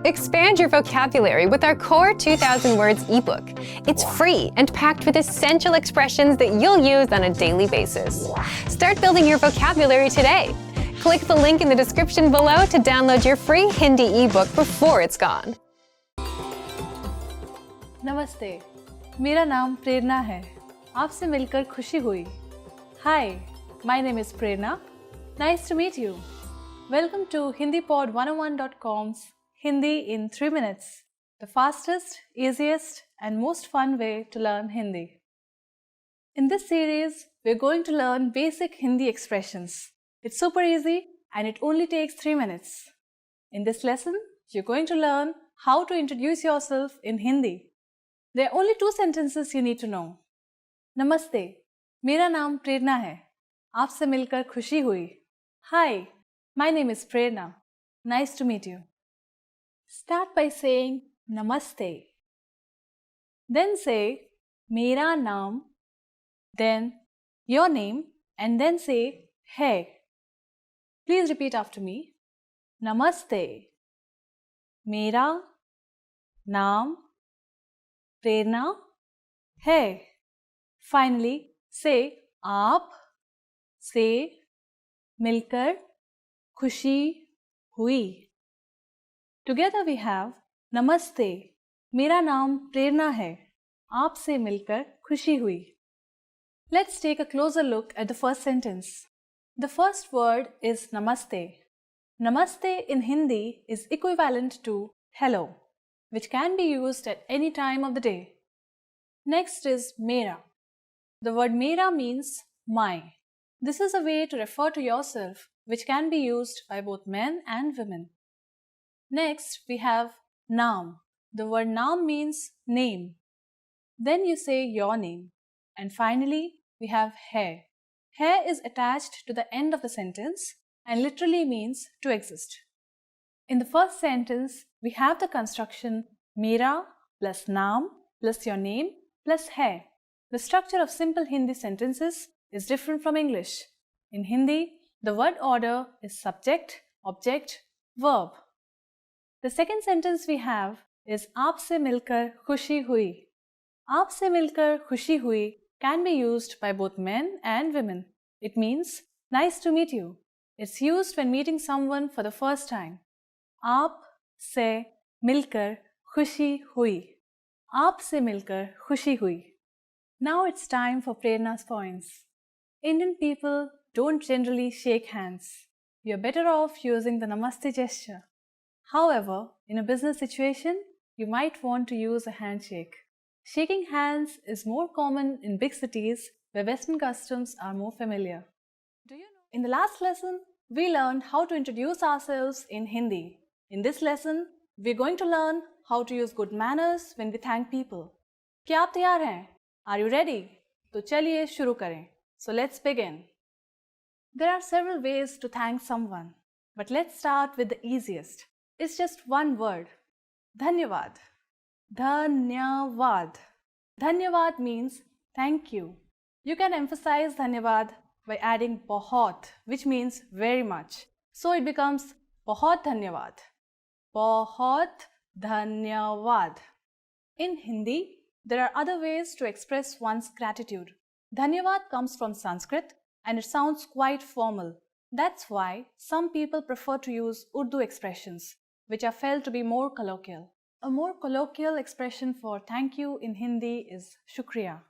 Expand your vocabulary with our Core 2000 Words ebook. It's free and packed with essential expressions that you'll use on a daily basis. Start building your vocabulary today. Click the link in the description below to download your free Hindi ebook before it's gone. नमस्ते, मेरा नाम प्रेरणा है। आपसे मिलकर खुशी हुई। Hi, my name is Prerna. Nice to meet you. Welcome to HindiPod101.com's Hindi in 3 minutes, the fastest, easiest, and most fun way to learn Hindi. In this series, we're going to learn basic Hindi expressions. It's super easy and it only takes 3 minutes. In this lesson, you're going to learn how to introduce yourself in Hindi. There are only 2 sentences you need to know. Namaste, मेरा नाम प्रेरणा है। आपसे मिलकर खुशी हुई। Hi, my name is Prerna. Nice to meet you. Start by saying Namaste. Then say मेरा नाम, then your name, and then say है. Please repeat after me. Namaste. मेरा नाम प्रेरणा है. Finally, say आप से मिलकर खुशी हुई. Together we have Namaste. मेरा नाम प्रेरणा है. आपसे मिलकर खुशी हुई. Let's take a closer look at the first sentence. The first word is Namaste. Namaste in Hindi is equivalent to hello, which can be used at any time of the day. Next is Mera. The word Mera means my. This is a way to refer to yourself, which can be used by both men and women. Next, we have Naam. The word Naam means name. Then you say your name. And finally, we have hai. Hai is attached to the end of the sentence and literally means to exist. In the first sentence, we have the construction Mera plus Naam plus your name plus hai. The structure of simple Hindi sentences is different from English. In Hindi, the word order is subject, object, verb. The second sentence we have is आपसे मिलकर खुशी हुई. आपसे मिलकर खुशी हुई can be used by both men and women. It means nice to meet you. It's used when meeting someone for the first time. आप से मिलकर खुशी हुई. आप से मिलकर खुशी हुई. Now it's time for Prerna's points. Indian people don't generally shake hands. You're better off using the Namaste gesture. However, in a business situation, you might want to use a handshake. Shaking hands is more common in big cities where Western customs are more familiar. Do you know? In the last lesson, we learned how to introduce ourselves in Hindi. In this lesson, we're going to learn how to use good manners when we thank people. क्या आप तैयार हैं? Are you ready? तो चलिए शुरू करें. So let's begin. There are several ways to thank someone, but let's start with the easiest. It's just one word. Dhanyavad. Dhanyavad. Dhanyavad means thank you. You can emphasize Dhanyavad by adding bahut, which means very much. So it becomes bahut dhanyavad. Bahut dhanyavad. In Hindi, there are other ways to express one's gratitude. Dhanyavad comes from Sanskrit and it sounds quite formal. That's why some people prefer to use Urdu expressions, which are felt to be more colloquial. A more colloquial expression for thank you in Hindi is shukriya.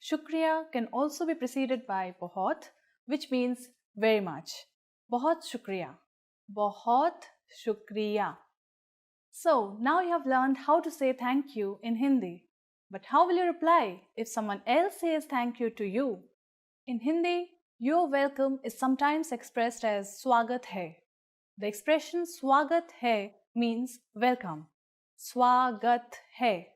Shukriya can also be preceded by bahut, which means very much. Bahut shukriya. Bahut shukriya. So, now you have learned how to say thank you in Hindi. But how will you reply if someone else says thank you to you? In Hindi, your welcome is sometimes expressed as swagat hai. The expression swagat hai means welcome. Swagat hai.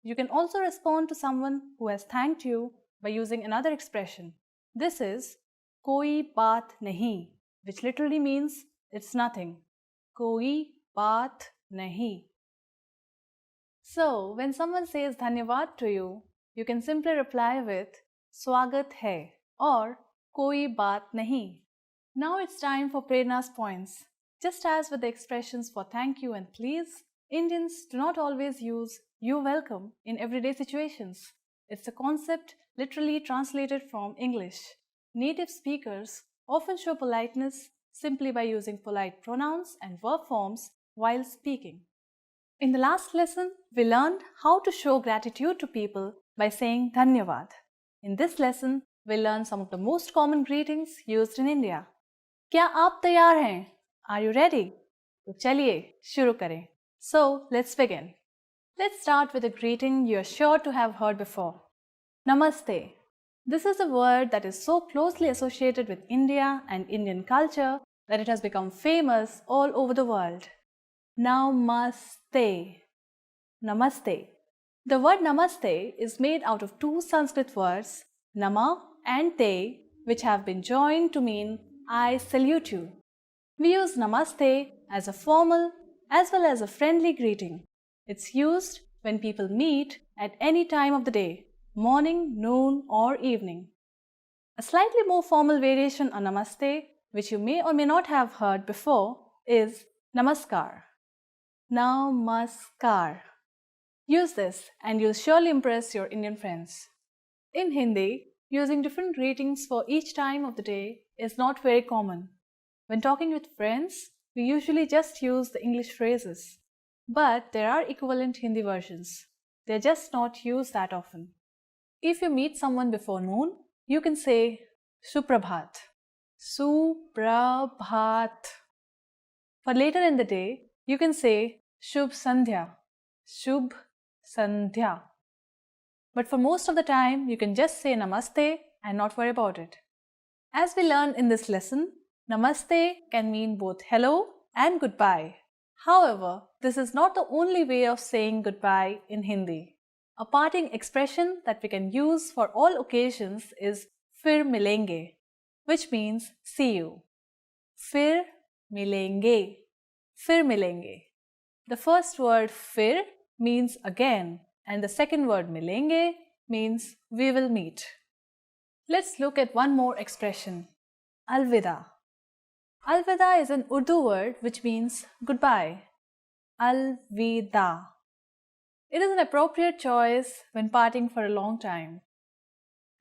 You can also respond to someone who has thanked you by using another expression. This is koi baat nahi, which literally means it's nothing. Koi baat nahi. So, when someone says dhanyavad to you, you can simply reply with swagat hai or koi baat nahi. Now it's time for Prerna's points. Just as with the expressions for thank you and please, Indians do not always use you're welcome in everyday situations. It's a concept literally translated from English. Native speakers often show politeness simply by using polite pronouns and verb forms while speaking. In the last lesson, we learned how to show gratitude to people by saying Dhanyavad. In this lesson, we'll learn some of the most common greetings used in India. क्या आप तैयार हैं? Are you ready? तो चलिए शुरू करें. So, let's begin. Let's start with a greeting you're sure to have heard before. Namaste. This is a word that is so closely associated with India and Indian culture that it has become famous all over the world. Namaste. Namaste. The word namaste is made out of two Sanskrit words, nama and te, which have been joined to mean I salute you. We use namaste as a formal as well as a friendly greeting. It's used when people meet at any time of the day, morning, noon, or evening. A slightly more formal variation on namaste, which you may or may not have heard before, is namaskar. Namaskar. Use this and you'll surely impress your Indian friends. In Hindi, using different greetings for each time of the day is not very common. When talking with friends, we usually just use the English phrases. But there are equivalent Hindi versions. They're just not used that often. If you meet someone before noon, you can say Suprabhat. Suprabhat. For later in the day, you can say Shubh Sandhya. Shubh Sandhya. But for most of the time, you can just say Namaste and not worry about it. As we learned in this lesson, Namaste can mean both hello and goodbye. However, this is not the only way of saying goodbye in Hindi. A parting expression that we can use for all occasions is Fir milenge, which means see you. Fir milenge. Fir milenge. The first word fir means again, and the second word milenge means we will meet. Let's look at one more expression, alvida. Alvida is an Urdu word which means goodbye. Alvida. It is an appropriate choice when parting for a long time.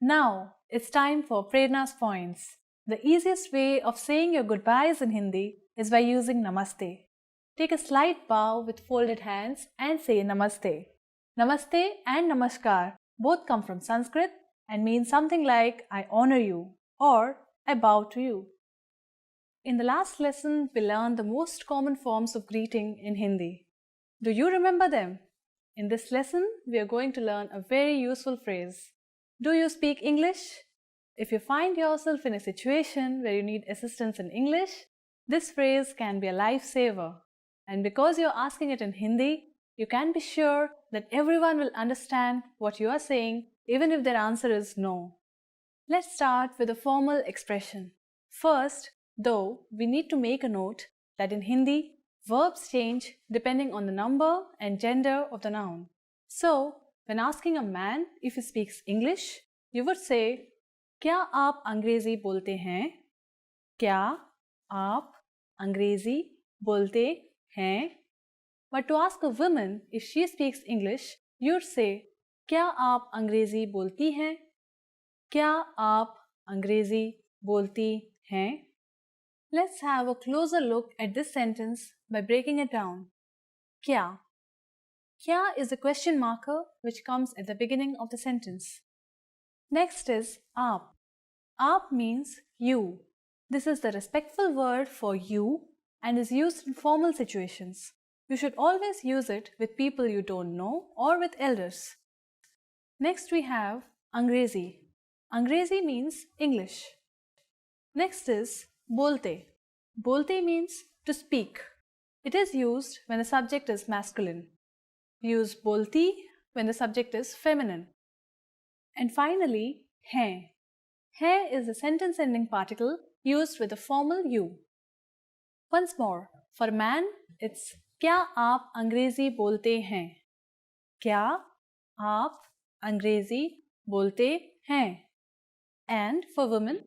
Now, it's time for Prerna's points. The easiest way of saying your goodbyes in Hindi is by using Namaste. Take a slight bow with folded hands and say Namaste. Namaste and Namaskar both come from Sanskrit and mean something like I honor you or I bow to you. In the last lesson, we learned the most common forms of greeting in Hindi. Do you remember them? In this lesson, we are going to learn a very useful phrase. Do you speak English? If you find yourself in a situation where you need assistance in English, this phrase can be a lifesaver. And because you're asking it in Hindi, you can be sure that everyone will understand what you are saying, even if their answer is no. Let's start with a formal expression. First, though, we need to make a note that in Hindi, verbs change depending on the number and gender of the noun. So, when asking a man if he speaks English, you would say, क्या आप अंग्रेजी बोलते हैं? क्या आप अंग्रेजी बोलते हैं? But to ask a woman if she speaks English, you'd say, क्या आप अंग्रेजी बोलती हैं? क्या आप अंग्रेजी बोलती हैं? Let's have a closer look at this sentence by breaking it down. Kya? Kya is a question marker which comes at the beginning of the sentence. Next is aap. Aap means you. This is the respectful word for you and is used in formal situations. You should always use it with people you don't know or with elders. Next we have Angrezi. Angrezi means English. Next is bolte. Bolte means to speak. It is used when the subject is masculine. We use bolti when the subject is feminine. And finally, hai. Hai is a sentence ending particle used with a formal you. Once more, for man, it's क्या आप अंग्रेजी बोलते हैं? क्या आप अंग्रेजी बोलते हैं? And for women,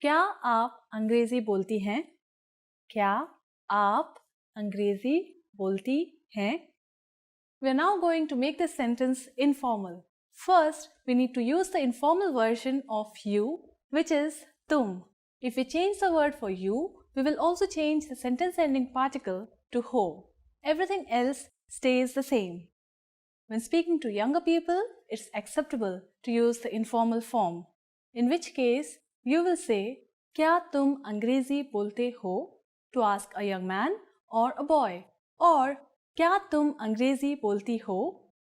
क्या आप अंग्रेजी बोलती हैं? क्या आप अंग्रेजी बोलती हैं? We are now going to make this sentence informal. First, we need to use the informal version of you, which is tum. If we change the word for you, we will also change the sentence ending particle to ho. Everything else stays the same. When speaking to younger people, it's acceptable to use the informal form, in which case you will say, क्या तुम अंग्रेजी बोलते हो? To ask a young man or a boy. Or क्या तुम अंग्रेजी बोलती हो?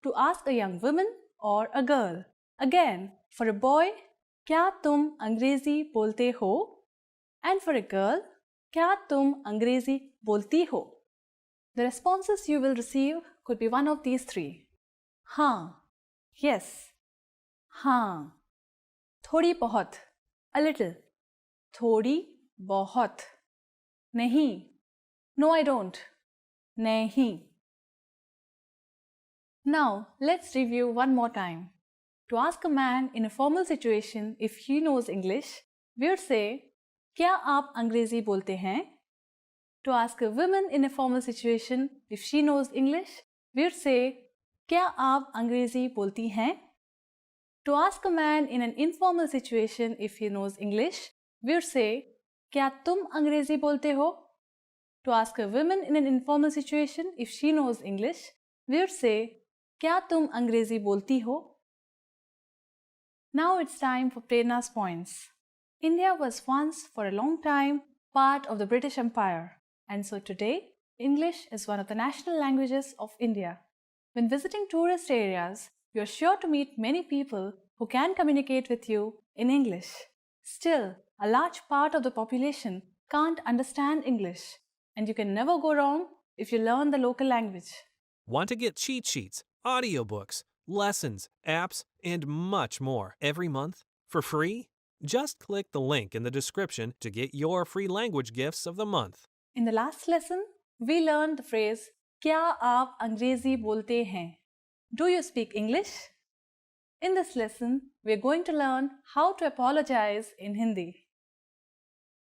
To ask a young woman or a girl. Again, for a boy, क्या तुम अंग्रेजी बोलते हो? And for a girl, क्या तुम अंग्रेजी बोलती हो? The responses you will receive could be one of these three. हाँ, yes, हाँ, थोड़ी बहुत, a little, थोड़ी बहुत, नहीं, no I don't, नहीं. Now, let's review one more time. To ask a man in a formal situation if he knows English, we would say, क्या आप अंग्रेजी बोलते हैं? To ask a woman in a formal situation if she knows English, we would say, क्या आप अंग्रेजी बोलती हैं? To ask a man in an informal situation if he knows English, we would say, क्या तुम अंग्रेजी बोलते हो? To ask a woman in an informal situation if she knows English, we would say, क्या तुम अंग्रेजी बोलती हो? Now it's time for Prerna's points. India was once for a long time part of the British Empire, and so today English is one of the national languages of India. When visiting tourist areas, you are sure to meet many people who can communicate with you in English. Still, a large part of the population can't understand English, and you can never go wrong if you learn the local language. Want to get cheat sheets, audiobooks, lessons, apps, and much more every month for free? Just click the link in the description to get your free language gifts of the month. In the last lesson, we learned the phrase, क्या आप अंग्रेजी बोलते हैं? Do you speak English? In this lesson, we are going to learn how to apologize in Hindi.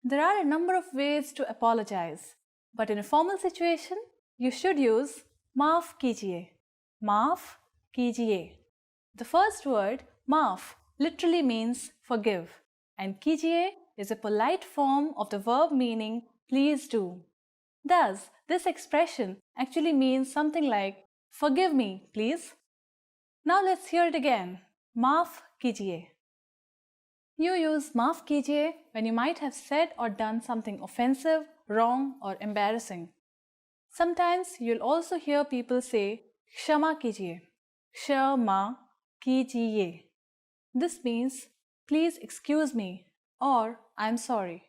There are a number of ways to apologize, but in a formal situation, you should use माफ कीजिए. माफ कीजिए. The first word, maaf, literally means forgive, and कीजिए is a polite form of the verb meaning please do. Thus, this expression actually means something like forgive me, please. Now let's hear it again. माफ कीजिए. You use माफ कीजिए when you might have said or done something offensive, wrong, or embarrassing. Sometimes you'll also hear people say क्षमा कीजिए. क्षमा कीजिए. This means please excuse me or I'm sorry.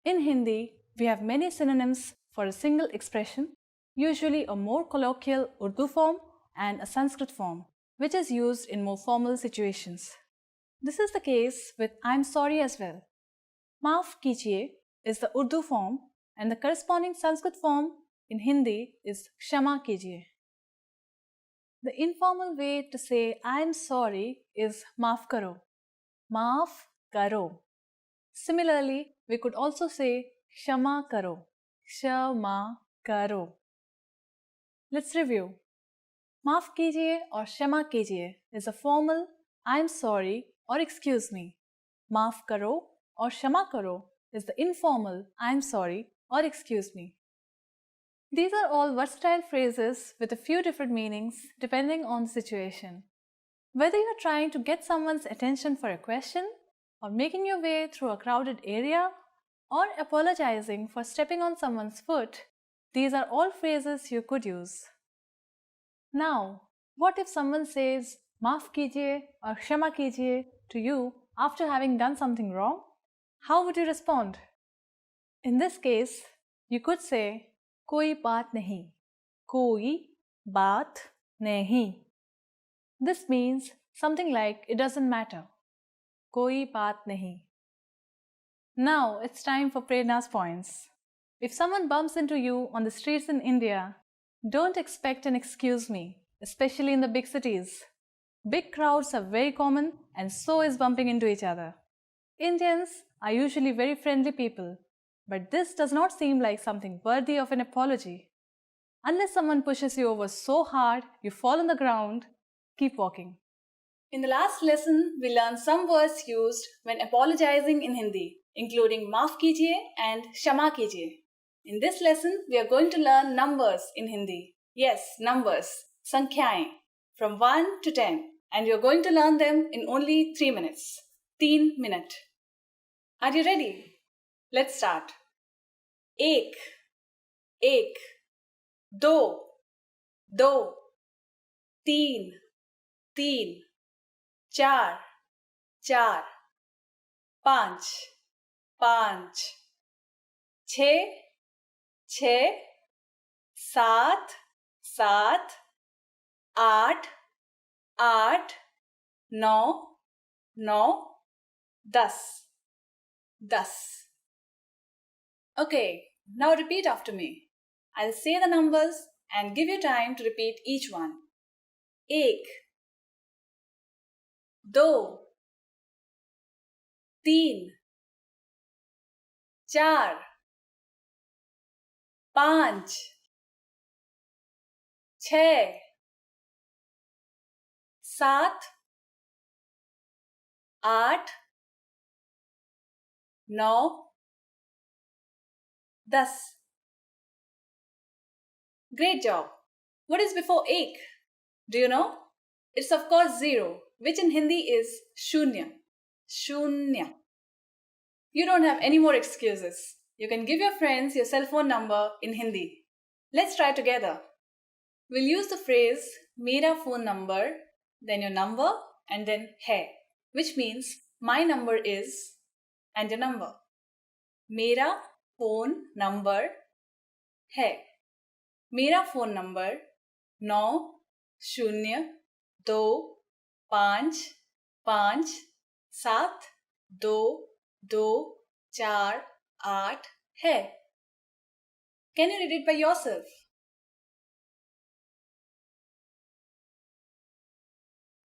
In Hindi, we have many synonyms for a single expression, usually a more colloquial Urdu form and a Sanskrit form, which is used in more formal situations. This is the case with I'm sorry as well. Maaf kijiye is the Urdu form and the corresponding Sanskrit form in Hindi is Kshama kijiye. The informal way to say I'm sorry is maaf karo. Maaf karo. Similarly, we could also say Kshama karo. Kshama karo. Let's review. Maaf kijiye or Kshama kijiye is a formal I'm sorry or excuse me. Maaf karo or Kshama karo is the informal I'm sorry or excuse me. These are all versatile phrases with a few different meanings depending on the situation. Whether you are trying to get someone's attention for a question, or making your way through a crowded area, or apologizing for stepping on someone's foot, these are all phrases you could use. Now, what if someone says maaf kijiye or kshama kijiye to you after having done something wrong? How would you respond? In this case, you could say कोई बात नहीं. कोई बात नहीं. This means something like it doesn't matter. कोई बात नहीं. Now it's time for Prerna's points. If someone bumps into you on the streets in India, don't expect an excuse me, especially in the big cities. Big crowds are very common and so is bumping into each other. Indians are usually very friendly people. But this does not seem like something worthy of an apology. Unless someone pushes you over so hard you fall on the ground, keep walking. In the last lesson, we learned some words used when apologizing in Hindi, including maaf kijiye and shama kijiye. In this lesson, we are going to learn numbers in Hindi. Yes, numbers, sankhyaएं, from 1 to 10. And we are going to learn them in only 3 minutes. 3 minute. Are you ready? Let's start. एक, एक, दो, दो, तीन, तीन, चार, चार, पाँच, पाँच, छः, छः, सात, सात, आठ, आठ, नौ, नौ, दस, दस. Okay, now repeat after me. I'll say the numbers and give you time to repeat each one. एक, दो, तीन, चार, पाँच, छः, सात, आठ, नौ, 10. Great job. What is before ek? Do you know? It's of course 0, which in Hindi is shunya. Shunya. You don't have any more excuses. You can give your friends your cell phone number in Hindi. Let's try together. We'll use the phrase mera phone number, then your number, and then hai, which means my number is and your number. Mera phone number है. मेरा phone number 9025572248 है. Can you read it by yourself?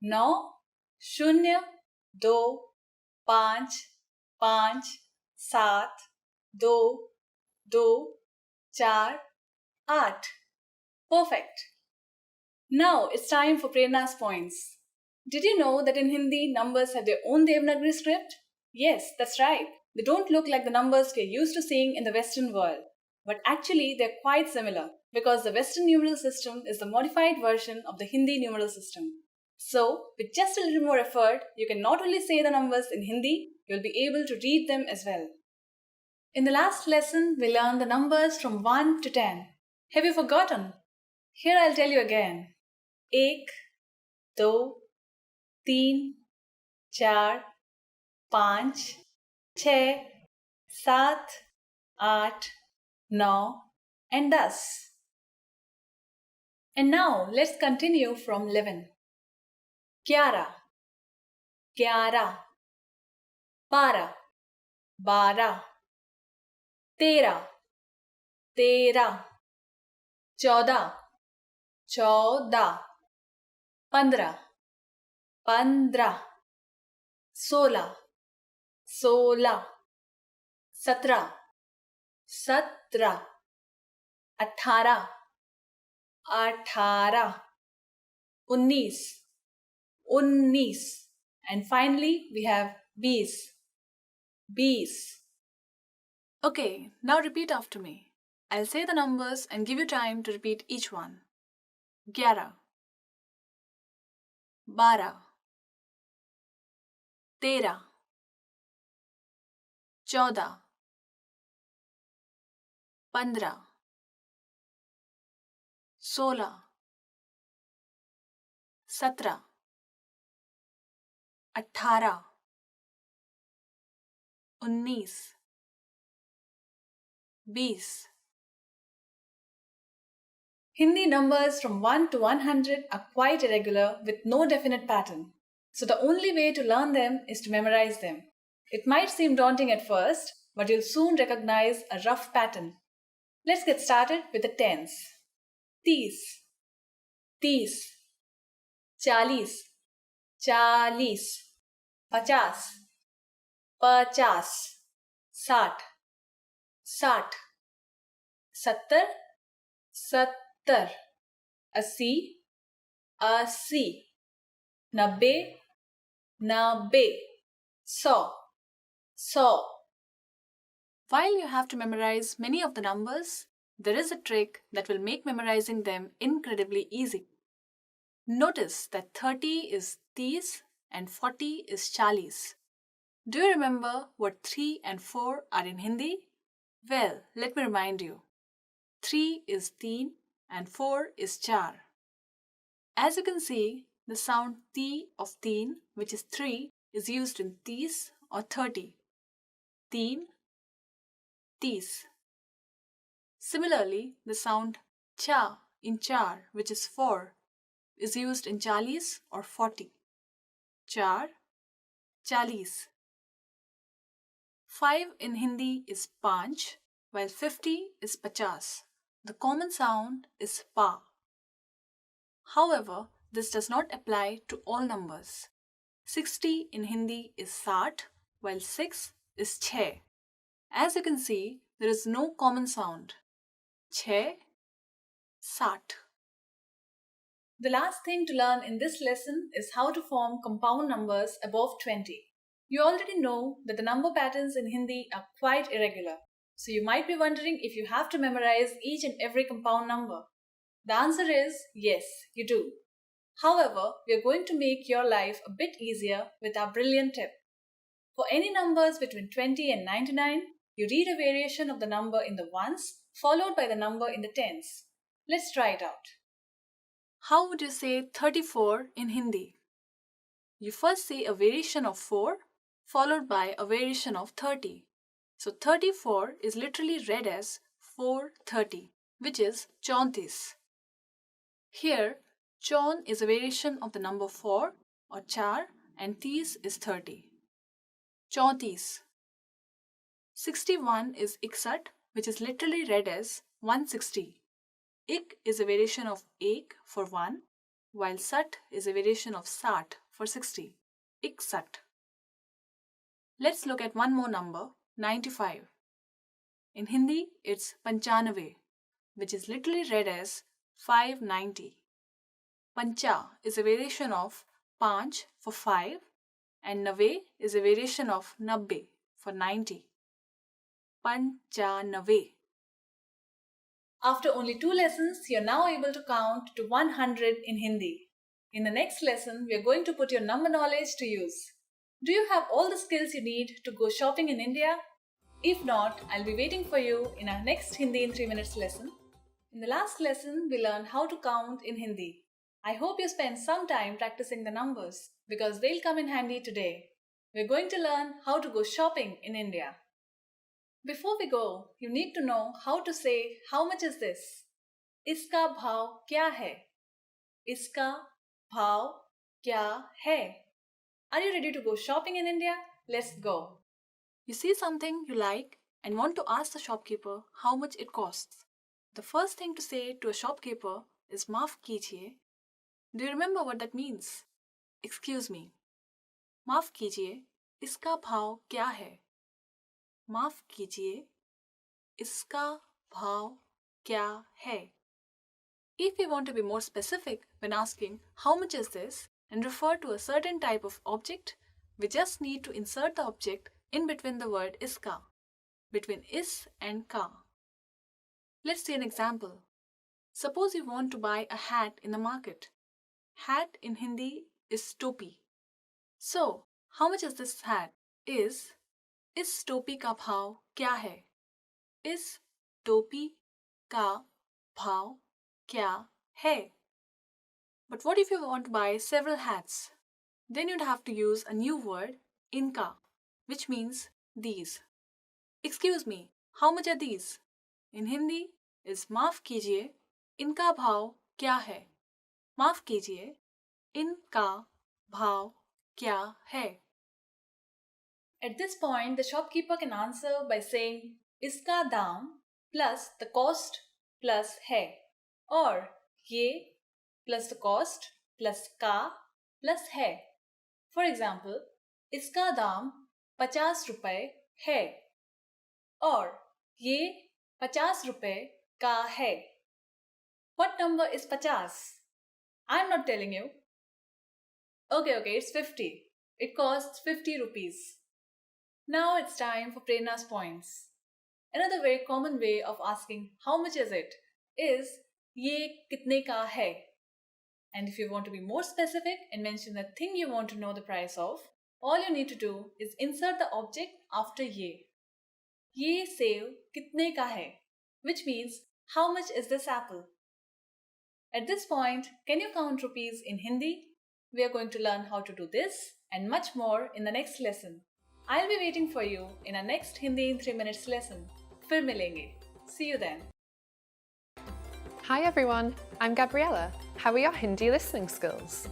9025572248. Perfect. Now it's time for Prerna's points. Did you know that in Hindi, numbers have their own Devanagari script? Yes, that's right. They don't look like the numbers we're used to seeing in the Western world. But actually, they're quite similar because the Western numeral system is the modified version of the Hindi numeral system. So, with just a little more effort, you can not only say the numbers in Hindi, you'll be able to read them as well. In the last lesson, we learned the numbers from 1 to 10. Have you forgotten? Here I'll tell you again. 1, 2, 3, 4, 5, 6, 7, 8, 9 and 10. And now let's continue from 11. 11, 11, 12, 12, 13, 13, 14, 14, 15, 15, 16, 16, 17, 17, 18, 18, 19, 19, and finally we have 20, 20. Okay, now repeat after me. I'll say the numbers and give you time to repeat each one. 11, 12, 13, 14, 15, 16, 17, 18, 19, 20. Hindi numbers from 1 to 100 are quite irregular with no definite pattern. So the only way to learn them is to memorize them. It might seem daunting at first, but you'll soon recognize a rough pattern. Let's get started with the tens. 30, 30, 40, 40, 50, 50, 60, 60, 70, 70, 80, 80, 90, 90, 100, 100. While you have to memorize many of the numbers, there is a trick that will make memorizing them incredibly easy. Notice that 30 is 30 and 40 is 40. Do you remember what 3 and 4 are in Hindi? Well, let me remind you. 3 is 3 and 4 is 4. As you can see, the sound T of 3, which is 3, is used in 30 or 30. 3, 30. Similarly, the sound cha in 4, which is 4, is used in 40 or 40. 4, 40. 5 in Hindi is 5, while 50 is 50. The common sound is pa. However, this does not apply to all numbers. 60 in Hindi is 60, while 6 is 6. As you can see, there is no common sound. 6, 60. The last thing to learn in this lesson is how to form compound numbers above 20. You already know that the number patterns in Hindi are quite irregular. So you might be wondering if you have to memorize each and every compound number. The answer is yes, you do. However, we are going to make your life a bit easier with our brilliant tip. For any numbers between 20 and 99, you read a variation of the number in the ones followed by the number in the tens. Let's try it out. How would you say 34 in Hindi? You first say a variation of 4 followed by a variation of 30. So 34 is literally read as 430, which is 34. Here, chaun is a variation of the number 4 or 4 and 30 is 30. 34. 61 is 61, which is literally read as 160. Ik is a variation of ek for 1, while sat is a variation of sat for 60. Iksat. Let's look at one more number, 95. In Hindi, it's 95, which is literally read as 590. Pancha is a variation of 5 for 5, and Nave is a variation of 90 for 90. Panchanave. After only 2 lessons, you're now able to count to 100 in Hindi. In the next lesson, we are going to put your number knowledge to use. Do you have all the skills you need to go shopping in India? If not, I'll be waiting for you in our next Hindi in 3 minutes lesson. In the last lesson, we learned how to count in Hindi. I hope you spend some time practicing the numbers because they'll come in handy today. We're going to learn how to go shopping in India. Before we go, you need to know how to say how much is this? Iska bhav kya hai? Iska bhav kya hai? Are you ready to go shopping in India? Let's go. You see something you like and want to ask the shopkeeper how much it costs. The first thing to say to a shopkeeper is maaf kijiye. Do you remember what that means? Excuse me. Maaf kijiye, iska bhav kya hai? माफ कीजिए, इसका भाव क्या है? If we want to be more specific when asking how much is this and refer to a certain type of object, we just need to insert the object in between the word iska, between is and ka. Let's see an example. Suppose you want to buy a hat in the market. Hat in Hindi is topi. So, how much is this hat? इस टोपी का भाव क्या है? इस टोपी का भाव क्या है? But what if you want to buy several hats? Then you'd have to use a new word, inka, which means these. Excuse me, how much are these? In Hindi is माफ कीजिए, इनका भाव क्या है? माफ कीजिए, इनका भाव क्या है? At this point, the shopkeeper can answer by saying iska daam plus the cost plus hai, or ye plus the cost plus ka plus hai. For example, iska daam 50 rupaye hai, or ये 50 रुपए का है. What number is 50? I'm not telling you. Okay, it's 50. It costs 50 rupees. Now it's time for Prerna's points. Another very common way of asking how much is it is ये कितने का है. And if you want to be more specific and mention the thing you want to know the price of, all you need to do is insert the object after ये. ये सेब कितने का है, which means how much is this apple? At this point, can you count rupees in Hindi? We are going to learn how to do this and much more in the next lesson. I'll be waiting for you in our next Hindi in 3 minutes lesson. फिर मिलेंगे. See you then. Hi everyone, I'm Gabriella. How are your Hindi listening skills?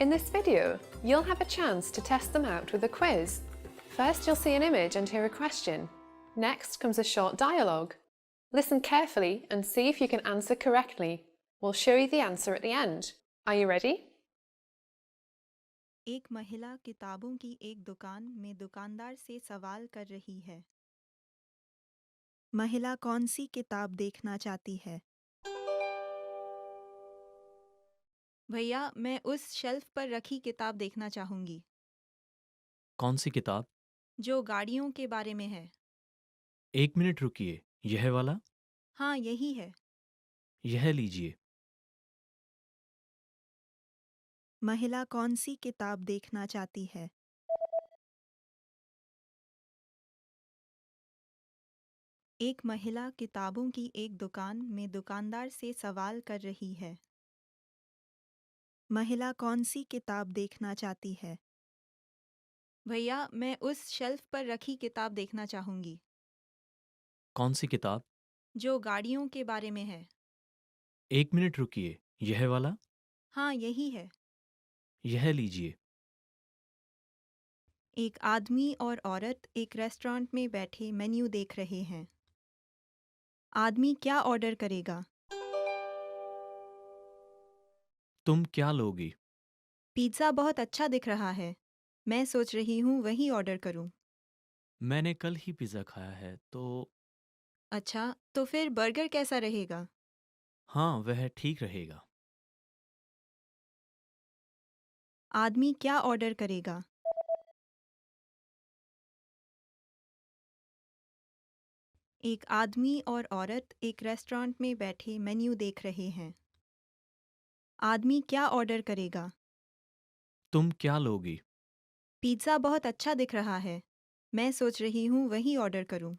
In this video, you'll have a chance to test them out with a quiz. First, you'll see an image and hear a question. Next comes a short dialogue. Listen carefully and see if you can answer correctly. We'll show you the answer at the end. Are you ready? एक महिला किताबों की एक दुकान में दुकानदार से सवाल कर रही है. महिला कौन सी किताब देखना चाहती है? भैया, मैं उस शेल्फ पर रखी किताब देखना चाहूंगी. कौन सी किताब? जो गाड़ियों के बारे में है. 1 मिनट रुकिए, यह वाला? हाँ, यही है. यह लीजिए. महिला कौन सी किताब देखना चाहती है? एक महिला किताबों की एक दुकान में दुकानदार से सवाल कर रही है. महिला कौन सी किताब देखना चाहती है? भैया, मैं उस शेल्फ पर रखी किताब देखना चाहूंगी. कौन सी किताब? जो गाड़ियों के बारे में है. 1 मिनट रुकिए, यह वाला? हाँ, यही है. यह लीजिए. एक आदमी और औरत एक रेस्टोरेंट में बैठे मेन्यू देख रहे हैं. आदमी क्या ऑर्डर करेगा? तुम क्या लोगी? पिज़्ज़ा बहुत अच्छा दिख रहा है. मैं सोच रही हूँ वही ऑर्डर करूँ. मैंने कल ही पिज़्ज़ा खाया है, तो अच्छा, तो फिर बर्गर कैसा रहेगा? हाँ, वह ठीक रहेगा. आदमी क्या ऑर्डर करेगा? एक आदमी और औरत एक रेस्टोरेंट में बैठे मेन्यू देख रहे हैं. आदमी क्या ऑर्डर करेगा? तुम क्या लोगी? पिज़्ज़ा बहुत अच्छा दिख रहा है. मैं सोच रही हूँ वही ऑर्डर करूँ.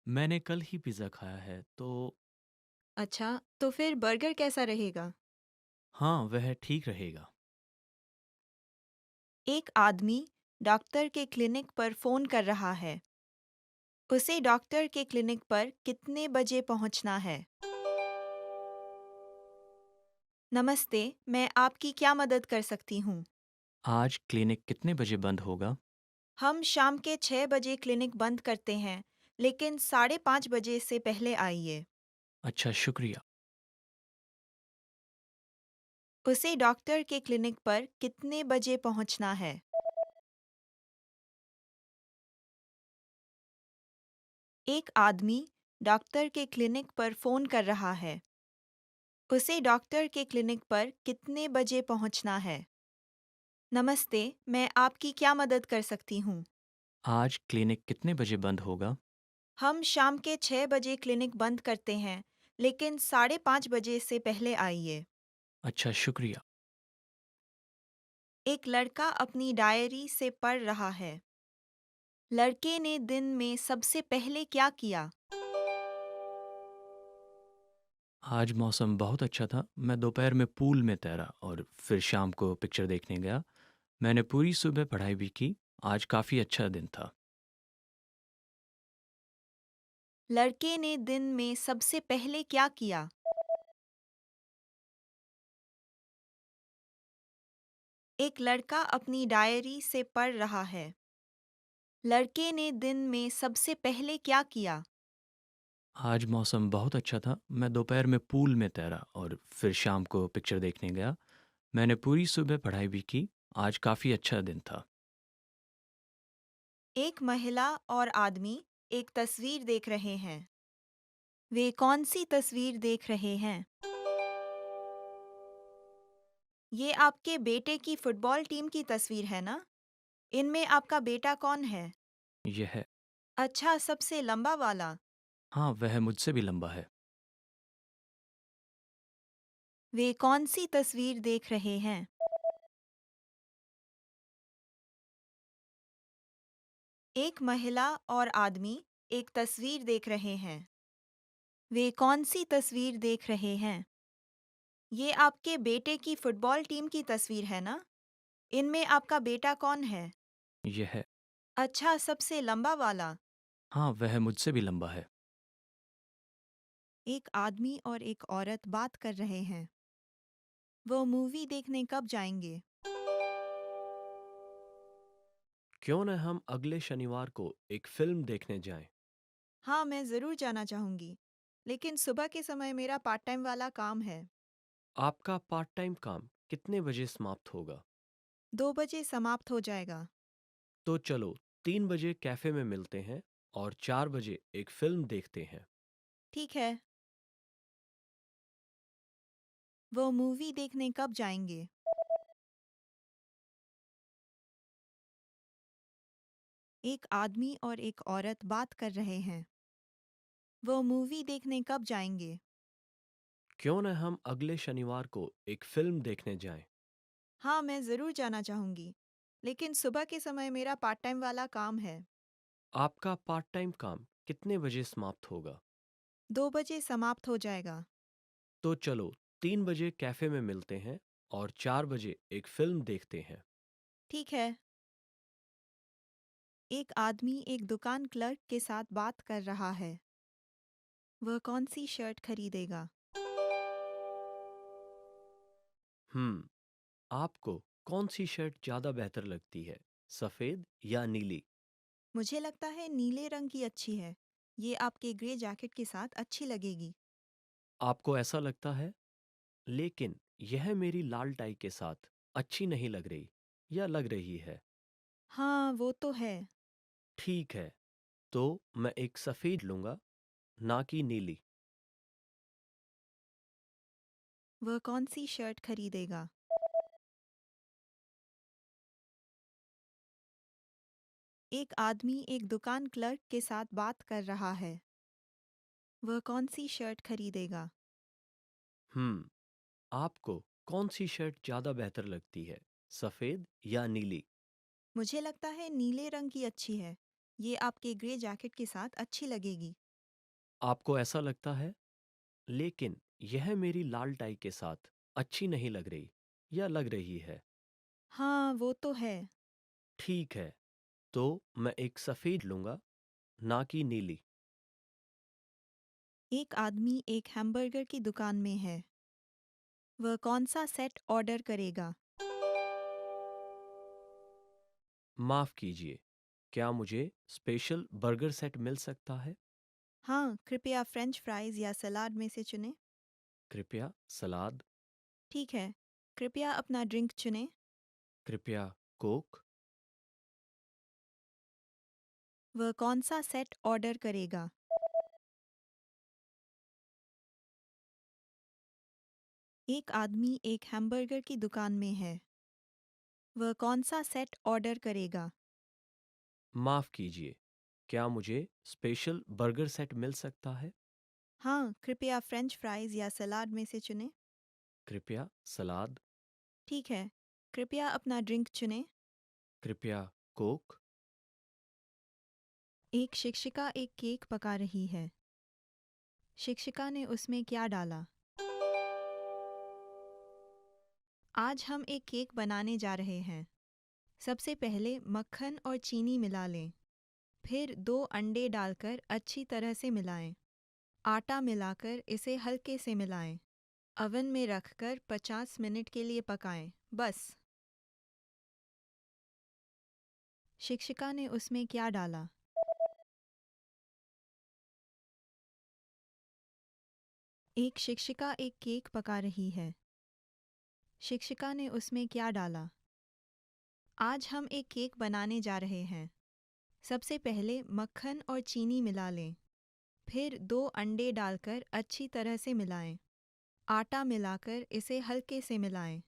मैंने कल ही पिज़्ज़ा खाया है, तो अच्छा, तो फिर बर्गर कैसा रहेगा? हाँ, वह ठीक रहेगा. एक आदमी डॉक्टर के क्लिनिक पर फ़ोन कर रहा है. उसे डॉक्टर के क्लिनिक पर कितने बजे पहुंचना है? नमस्ते, मैं आपकी क्या मदद कर सकती हूँ? आज क्लिनिक कितने बजे बंद होगा? हम शाम के 6 बजे क्लिनिक बंद करते हैं, लेकिन 5:30 बजे से पहले आइए. अच्छा, शुक्रिया. उसे डॉक्टर के क्लिनिक पर कितने बजे पहुंचना है? एक आदमी डॉक्टर के क्लिनिक पर फ़ोन कर रहा है. उसे डॉक्टर के क्लिनिक पर कितने बजे पहुंचना है? नमस्ते, मैं आपकी क्या मदद कर सकती हूँ? आज क्लिनिक कितने बजे बंद होगा? हम शाम के 6 बजे क्लिनिक बंद करते हैं, लेकिन 5:30 बजे से पहले आइए. अच्छा, शुक्रिया. एक लड़का अपनी डायरी से पढ़ रहा है. लड़के ने दिन में सबसे पहले क्या किया? आज मौसम बहुत अच्छा था. मैं दोपहर में पूल में तैरा और फिर शाम को पिक्चर देखने गया. मैंने पूरी सुबह पढ़ाई भी की. आज काफ़ी अच्छा दिन था. लड़के ने दिन में सबसे पहले क्या किया? एक लड़का अपनी डायरी से पढ़ रहा है. लड़के ने दिन में सबसे पहले क्या किया? आज मौसम बहुत अच्छा था. मैं दोपहर में पूल में तैरा और फिर शाम को पिक्चर देखने गया. मैंने पूरी सुबह पढ़ाई भी की. आज काफ़ी अच्छा दिन था. एक महिला और आदमी एक तस्वीर देख रहे हैं। वे कौन सी तस्वीर देख रहे हैं? ये आपके बेटे की फुटबॉल टीम की तस्वीर है ना? इनमें आपका बेटा कौन है? यह अच्छा, सबसे लंबा वाला। हाँ, वह मुझसे भी लंबा है। वे कौन सी तस्वीर देख रहे हैं? एक महिला और आदमी एक तस्वीर देख रहे हैं। वे कौन सी तस्वीर देख रहे हैं? ये आपके बेटे की फुटबॉल टीम की तस्वीर है ना? इनमें आपका बेटा कौन है? यह अच्छा, सबसे लंबा वाला। हाँ, वह मुझसे भी लंबा है। एक आदमी और एक औरत बात कर रहे हैं। वो मूवी देखने कब जाएंगे? क्यों न हम अगले शनिवार को एक फिल्म देखने जाएं? हाँ, मैं ज़रूर जाना चाहूँगी। लेकिन सुबह के समय मेरा पार्ट टाइम वाला काम है। आपका पार्ट टाइम काम कितने बजे समाप्त होगा? 2 बजे समाप्त हो जाएगा। तो चलो 3 बजे कैफे में मिलते हैं और 4 बजे एक फिल्म देखते हैं। ठीक है। वो मूवी देखने कब जाएंगे? एक आदमी और एक औरत बात कर रहे हैं। वो मूवी देखने कब जाएंगे? क्यों न हम अगले शनिवार को एक फिल्म देखने जाएं? हाँ, मैं ज़रूर जाना चाहूँगी। लेकिन सुबह के समय मेरा पार्ट टाइम वाला काम है। आपका पार्ट टाइम काम कितने बजे समाप्त होगा? 2 बजे समाप्त हो जाएगा। तो चलो 3 बजे कैफे में मिलते हैं और 4 बजे एक फिल्म देखते हैं। ठीक है। एक आदमी एक दुकान क्लर्क के साथ बात कर रहा है। वह कौन सी शर्ट खरीदेगा? आपको कौन सी शर्ट ज़्यादा बेहतर लगती है, सफ़ेद या नीली? मुझे लगता है नीले रंग की अच्छी है। ये आपके ग्रे जैकेट के साथ अच्छी लगेगी। आपको ऐसा लगता है? लेकिन यह मेरी लाल टाई के साथ अच्छी नहीं लग रही या लग रही है? हाँ, वो तो है। ठीक है, तो मैं एक सफ़ेद लूँगा, ना कि नीली। वह कौन सी शर्ट खरीदेगा? एक आदमी एक दुकान क्लर्क के साथ बात कर रहा है। वह कौन सी शर्ट खरीदेगा? हम्म, आपको कौन सी शर्ट ज़्यादा बेहतर लगती है, सफ़ेद या नीली? मुझे लगता है नीले रंग की अच्छी है। ये आपके ग्रे जैकेट के साथ अच्छी लगेगी। आपको ऐसा लगता है? लेकिन यह मेरी लाल टाई के साथ अच्छी नहीं लग रही या लग रही है? हाँ, वो तो है। ठीक है, तो मैं एक सफ़ेद लूँगा, ना कि नीली। एक आदमी एक हैमबर्गर की दुकान में है। वह कौन सा सेट ऑर्डर करेगा? माफ़ कीजिए, क्या मुझे स्पेशल बर्गर सेट मिल सकता है? हाँ, कृपया फ्रेंच फ्राइज या सलाद में से चुनें। कृपया सलाद, ठीक है। कृपया अपना ड्रिंक चुनें। कृपया कोक। वह कौन सा सेट ऑर्डर करेगा? एक आदमी एक हैमबर्गर की दुकान में है। वह कौन सा सेट ऑर्डर करेगा? माफ़ कीजिए, क्या मुझे स्पेशल बर्गर सेट मिल सकता है? हाँ, कृपया फ्रेंच फ्राइज या सलाद में से चुनें। कृपया सलाद, ठीक है। कृपया अपना ड्रिंक चुनें। कृपया कोक। एक शिक्षिका एक केक पका रही है। शिक्षिका ने उसमें क्या डाला? आज हम एक केक बनाने जा रहे हैं। सबसे पहले मक्खन और चीनी मिला लें। फिर 2 अंडे डालकर अच्छी तरह से मिलाएं। आटा मिलाकर इसे हल्के से मिलाएं। अवन में रखकर 50 मिनट के लिए पकाएं। बस। शिक्षिका ने उसमें क्या डाला? एक शिक्षिका एक केक पका रही है। शिक्षिका ने उसमें क्या डाला? आज हम एक केक बनाने जा रहे हैं। सबसे पहले मक्खन और चीनी मिला लें। फिर 2 अंडे डालकर अच्छी तरह से मिलाएं। आटा मिलाकर इसे हल्के से मिलाएं।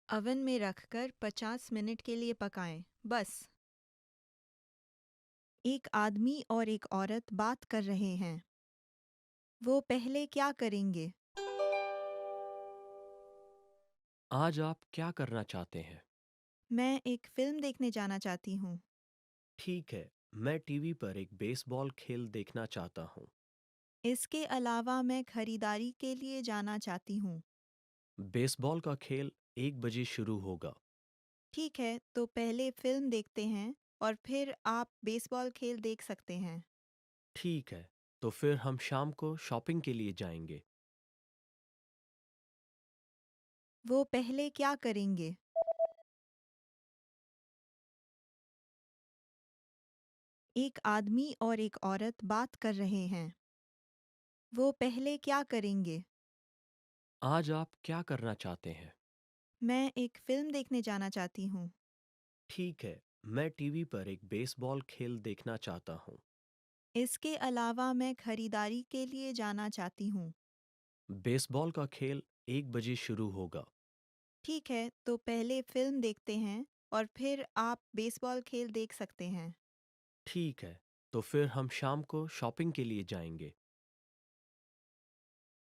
अवन में रखकर 50 मिनट के लिए पकाएं। बस। एक आदमी और एक औरत बात कर रहे हैं। वो पहले क्या करेंगे? आज आप क्या करना चाहते हैं? मैं एक फिल्म देखने जाना चाहती हूँ। ठीक है, मैं टीवी पर एक बेसबॉल खेल देखना चाहता हूँ। इसके अलावा मैं खरीदारी के लिए जाना चाहती हूँ। बेसबॉल का खेल 1 बजे शुरू होगा। ठीक है, तो पहले फिल्म देखते हैं और फिर आप बेसबॉल खेल देख सकते हैं। ठीक है, तो फिर हम शाम को शॉपिंग के लिए जाएंगे। वो पहले क्या करेंगे? एक आदमी और एक औरत बात कर रहे हैं। वो पहले क्या करेंगे? आज आप क्या करना चाहते हैं? मैं एक फिल्म देखने जाना चाहती हूँ। ठीक है, मैं टीवी पर एक बेसबॉल खेल देखना चाहता हूँ। इसके अलावा मैं खरीदारी के लिए जाना चाहती हूँ। बेसबॉल का खेल 1 बजे शुरू होगा। ठीक है, तो पहले फिल्म देखते हैं और फिर आप बेसबॉल खेल देख सकते हैं। ठीक है, तो फिर हम शाम को शॉपिंग के लिए जाएंगे।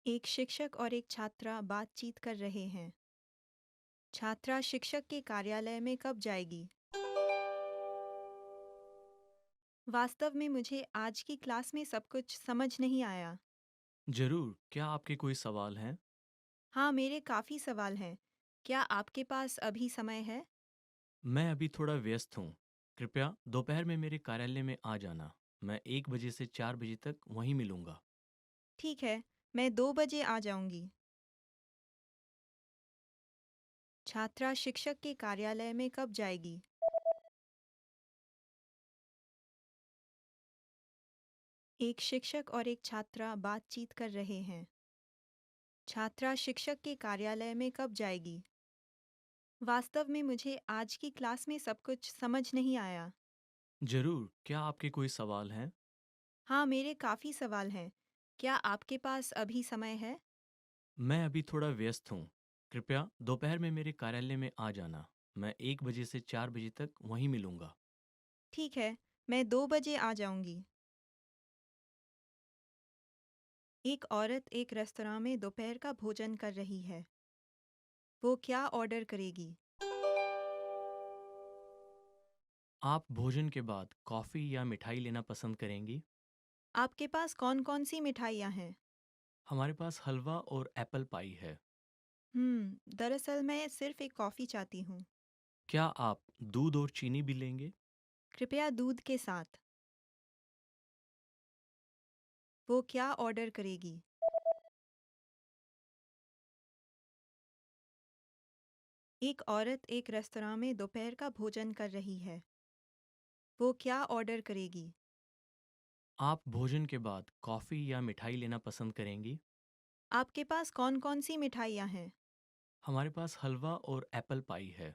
एक शिक्षक और एक छात्रा बातचीत कर रहे हैं। छात्रा शिक्षक के कार्यालय में कब जाएगी? वास्तव में मुझे आज की क्लास में सब कुछ समझ नहीं आया। जरूर, क्या आपके कोई सवाल हैं? हाँ, मेरे काफ़ी सवाल हैं। क्या आपके पास अभी समय है? मैं अभी थोड़ा व्यस्त हूँ। कृपया दोपहर में मेरे कार्यालय में आ जाना। मैं 1 बजे से 4 बजे तक वहीं मिलूंगा। ठीक है, मैं 2 बजे आ जाऊंगी। छात्रा शिक्षक के कार्यालय में कब जाएगी? एक शिक्षक और एक छात्रा बातचीत कर रहे हैं। छात्रा शिक्षक के कार्यालय में कब जाएगी? वास्तव में मुझे आज की क्लास में सब कुछ समझ नहीं आया। जरूर, क्या आपके कोई सवाल हैं? हाँ, मेरे काफ़ी सवाल हैं। क्या आपके पास अभी समय है? मैं अभी थोड़ा व्यस्त हूँ। कृपया दोपहर में मेरे कार्यालय में आ जाना। मैं 1 बजे से 4 बजे तक वहीं मिलूंगा। ठीक है, मैं 2 बजे आ जाऊंगी। एक औरत एक रेस्तरां में दोपहर का भोजन कर रही है। वो क्या ऑर्डर करेगी? आप भोजन के बाद कॉफ़ी या मिठाई लेना पसंद करेंगी? आपके पास कौन-कौन सी मिठाइयाँ हैं? हमारे पास हलवा और एप्पल पाई है। दरअसल मैं सिर्फ एक कॉफ़ी चाहती हूँ। क्या आप दूध और चीनी भी लेंगे? कृपया दूध के साथ। वो क्या ऑर्डर करेगी? एक औरत एक रेस्तरां में दोपहर का भोजन कर रही है। वो क्या ऑर्डर करेगी? आप भोजन के बाद कॉफ़ी या मिठाई लेना पसंद करेंगी? आपके पास कौन-कौन सी मिठाइयाँ हैं? हमारे पास हलवा और एप्पल पाई है।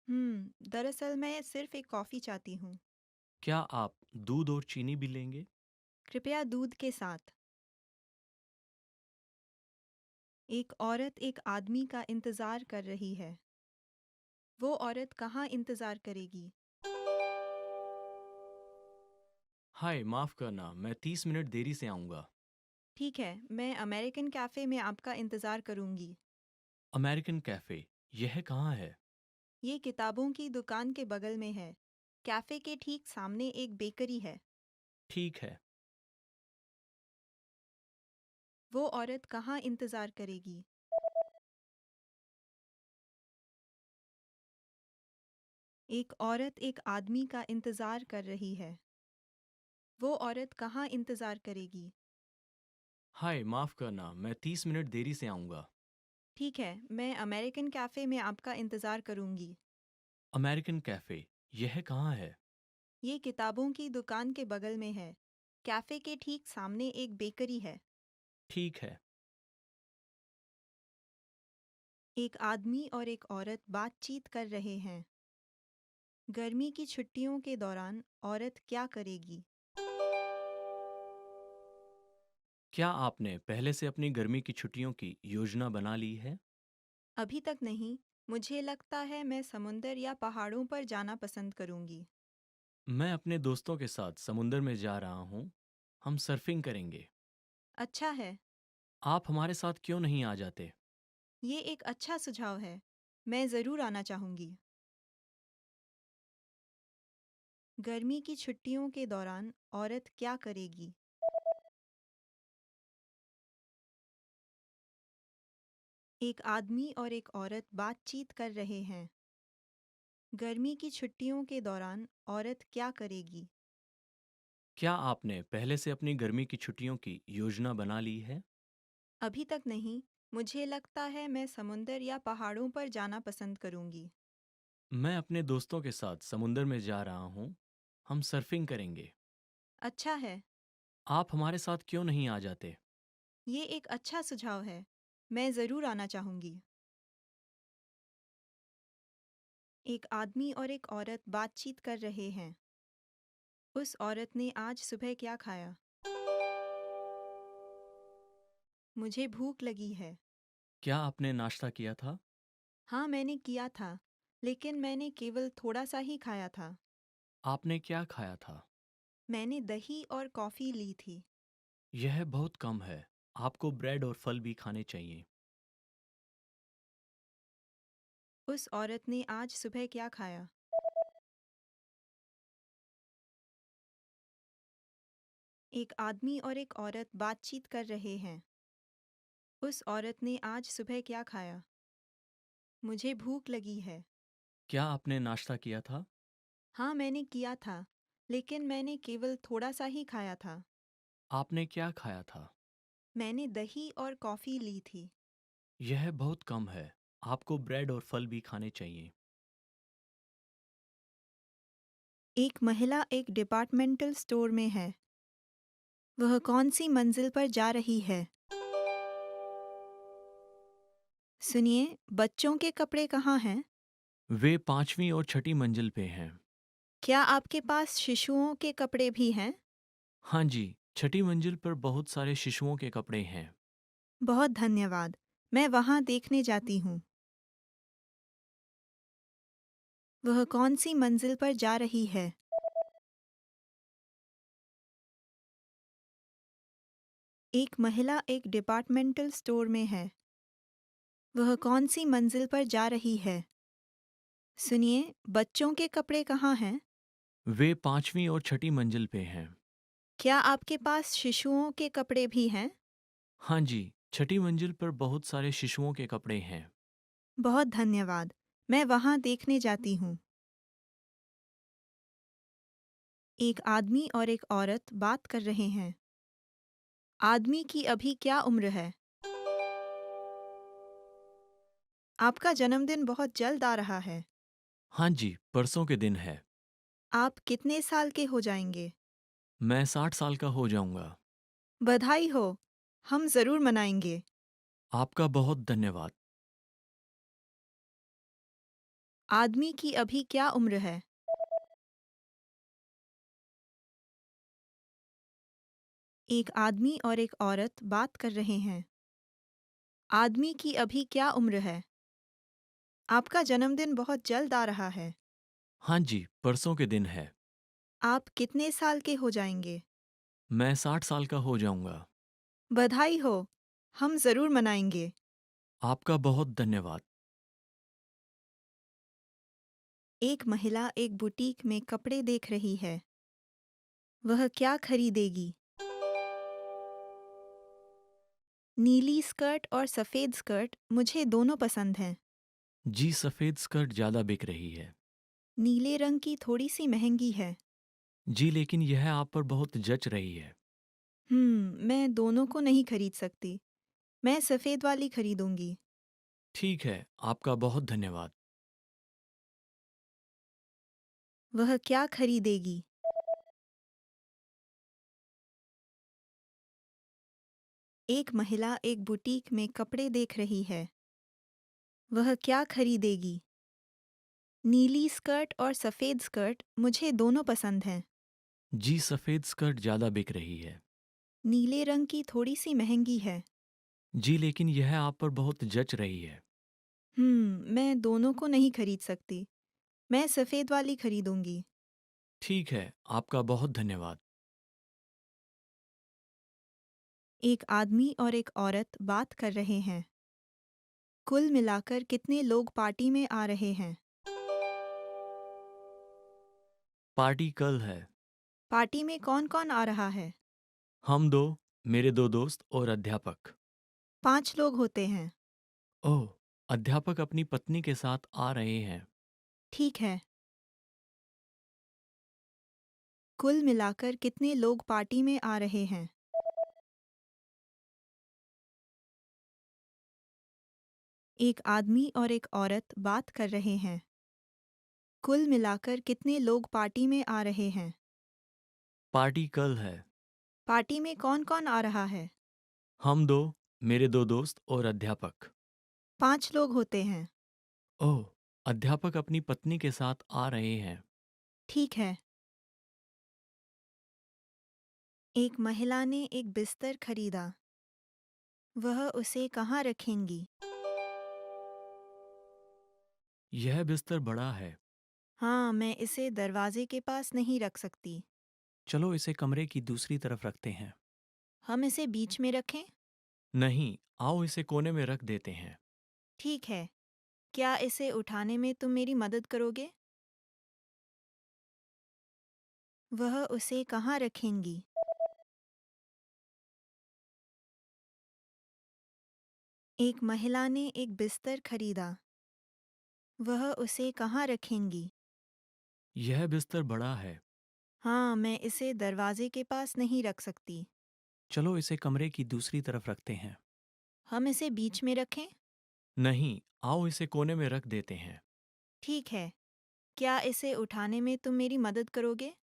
दरअसल मैं सिर्फ एक कॉफ़ी चाहती हूँ। क्या आप दूध और चीनी भी लेंगे? कृपया दूध के साथ। एक औरत एक आदमी का इंतज़ार कर रही है। वो औरत कहाँ इंतज़ार करेगी? हाय, माफ़ करना, मैं 30 मिनट देरी से आऊँगा। ठीक है, मैं अमेरिकन कैफ़े में आपका इंतज़ार करूँगी। अमेरिकन कैफ़े, यह कहाँ है? ये किताबों की दुकान के बगल में है। कैफ़े के ठीक सामने एक बेकरी है। ठीक है। वो औरत कहाँ इंतज़ार करेगी? एक औरत एक आदमी का इंतज़ार कर रही है। वो औरत कहाँ इंतज़ार करेगी? हाय, माफ़ करना, मैं 30 मिनट देरी से आऊँगा। ठीक है, मैं अमेरिकन कैफ़े में आपका इंतज़ार करूँगी। अमेरिकन कैफ़े, यह कहाँ है? ये किताबों की दुकान के बगल में है। कैफ़े के ठीक सामने एक बेकरी है। ठीक है। एक आदमी और एक औरत बातचीत कर रहे हैं। गर्मी की छुट्टियों के दौरान औरत क्या करेगी? क्या आपने पहले से अपनी गर्मी की छुट्टियों की योजना बना ली है? अभी तक नहीं। मुझे लगता है मैं समुंदर या पहाड़ों पर जाना पसंद करूंगी। मैं अपने दोस्तों के साथ समुंदर में जा रहा हूँ। हम सर्फिंग करेंगे। अच्छा है। आप हमारे साथ क्यों नहीं आ जाते? ये एक अच्छा सुझाव है। मैं ज़रूर आना चाहूंगी। गर्मी की छुट्टियों के दौरान औरत क्या करेगी? एक आदमी और एक औरत बातचीत कर रहे हैं। गर्मी की छुट्टियों के दौरान औरत क्या करेगी? क्या आपने पहले से अपनी गर्मी की छुट्टियों की योजना बना ली है? अभी तक नहीं। मुझे लगता है मैं समुंदर या पहाड़ों पर जाना पसंद करूंगी। मैं अपने दोस्तों के साथ समुंदर में जा रहा हूँ। हम सर्फिंग करेंगे। अच्छा है। आप हमारे साथ क्यों नहीं आ जाते? ये एक अच्छा सुझाव है। मैं ज़रूर आना चाहूंगी। एक आदमी और एक औरत बातचीत कर रहे हैं। उस औरत ने आज सुबह क्या खाया? मुझे भूख लगी है। क्या आपने नाश्ता किया था? हाँ, मैंने किया था, लेकिन मैंने केवल थोड़ा सा ही खाया था। आपने क्या खाया था? मैंने दही और कॉफ़ी ली थी। यह बहुत कम है। आपको ब्रेड और फल भी खाने चाहिए। उस औरत ने आज सुबह क्या खाया? एक आदमी और एक औरत बातचीत कर रहे हैं। उस औरत ने आज सुबह क्या खाया? मुझे भूख लगी है। क्या आपने नाश्ता किया था? हाँ, मैंने किया था, लेकिन मैंने केवल थोड़ा सा ही खाया था। आपने क्या खाया था? मैंने दही और कॉफ़ी ली थी। यह बहुत कम है। आपको ब्रेड और फल भी खाने चाहिए। एक महिला एक डिपार्टमेंटल स्टोर में है। वह कौन सी मंजिल पर जा रही है? सुनिए, बच्चों के कपड़े कहाँ हैं? वे पांचवी और छठी मंजिल पे हैं। क्या आपके पास शिशुओं के कपड़े भी हैं? हाँ जी, छठी मंजिल पर बहुत सारे शिशुओं के कपड़े हैं। बहुत धन्यवाद। मैं वहाँ देखने जाती हूँ। वह कौन सी मंजिल पर जा रही है? एक महिला एक डिपार्टमेंटल स्टोर में है। वह कौन सी मंजिल पर जा रही है? सुनिए, बच्चों के कपड़े कहाँ हैं? वे पांचवी और छठी मंजिल पे हैं। क्या आपके पास शिशुओं के कपड़े भी हैं? हाँ जी, छठी मंजिल पर बहुत सारे शिशुओं के कपड़े हैं। बहुत धन्यवाद। मैं वहाँ देखने जाती हूँ। एक आदमी और एक औरत बात कर रहे हैं। आदमी की अभी क्या उम्र है? आपका जन्मदिन बहुत जल्द आ रहा है। हाँ जी, परसों के दिन है। आप कितने साल के हो जाएंगे? मैं 60 साल का हो जाऊंगा। बधाई हो। हम ज़रूर मनाएंगे। आपका बहुत धन्यवाद। आदमी की अभी क्या उम्र है? एक आदमी और एक औरत बात कर रहे हैं। आदमी की अभी क्या उम्र है? आपका जन्मदिन बहुत जल्द आ रहा है। हाँ जी, परसों के दिन है। आप कितने साल के हो जाएंगे? मैं 60 साल का हो जाऊंगा। बधाई हो। हम ज़रूर मनाएंगे। आपका बहुत धन्यवाद। एक महिला एक बुटीक में कपड़े देख रही है। वह क्या खरीदेगी? नीली स्कर्ट और सफ़ेद स्कर्ट मुझे दोनों पसंद हैं। जी, सफ़ेद स्कर्ट ज़्यादा बिक रही है। नीले रंग की थोड़ी सी महंगी है। जी, लेकिन यह आप पर बहुत जच रही है। मैं दोनों को नहीं खरीद सकती। मैं सफ़ेद वाली खरीदूंगी। ठीक है, आपका बहुत धन्यवाद। वह क्या खरीदेगी? एक महिला एक बुटीक में कपड़े देख रही है। वह क्या खरीदेगी? नीली स्कर्ट और सफ़ेद स्कर्ट मुझे दोनों पसंद हैं। जी, सफ़ेद स्कर्ट ज़्यादा बिक रही है। नीले रंग की थोड़ी सी महंगी है। जी, लेकिन यह आप पर बहुत जच रही है। मैं दोनों को नहीं खरीद सकती। मैं सफ़ेद वाली खरीदूंगी। ठीक है, आपका बहुत धन्यवाद। एक आदमी और एक औरत बात कर रहे हैं। कुल मिलाकर कितने लोग पार्टी में आ रहे हैं? पार्टी कल है। पार्टी में कौन-कौन आ रहा है? हम 2, मेरे 2 दोस्त और अध्यापक। 5 लोग होते हैं। ओह! अध्यापक अपनी पत्नी के साथ आ रहे हैं। ठीक है। कुल मिलाकर कितने लोग पार्टी में आ रहे हैं? एक आदमी और एक औरत बात कर रहे हैं। कुल मिलाकर कितने लोग पार्टी में आ रहे हैं? पार्टी कल है। पार्टी में कौन-कौन आ रहा है? हम 2, मेरे 2 दोस्त और अध्यापक। 5 लोग होते हैं। ओह! अध्यापक अपनी पत्नी के साथ आ रहे हैं। ठीक है। एक महिला ने एक बिस्तर खरीदा। वह उसे कहाँ रखेंगी? यह बिस्तर बड़ा है। हाँ, मैं इसे दरवाजे के पास नहीं रख सकती। चलो इसे कमरे की दूसरी तरफ रखते हैं। हम इसे बीच में रखें? नहीं, आओ इसे कोने में रख देते हैं। ठीक है। क्या इसे उठाने में तुम मेरी मदद करोगे? वह उसे कहाँ रखेंगी? एक महिला ने एक बिस्तर खरीदा। वह उसे कहाँ रखेंगी? यह बिस्तर बड़ा है। हाँ, मैं इसे दरवाजे के पास नहीं रख सकती। चलो इसे कमरे की दूसरी तरफ रखते हैं। हम इसे बीच में रखें? नहीं, आओ इसे कोने में रख देते हैं। ठीक है। क्या इसे उठाने में तुम मेरी मदद करोगे?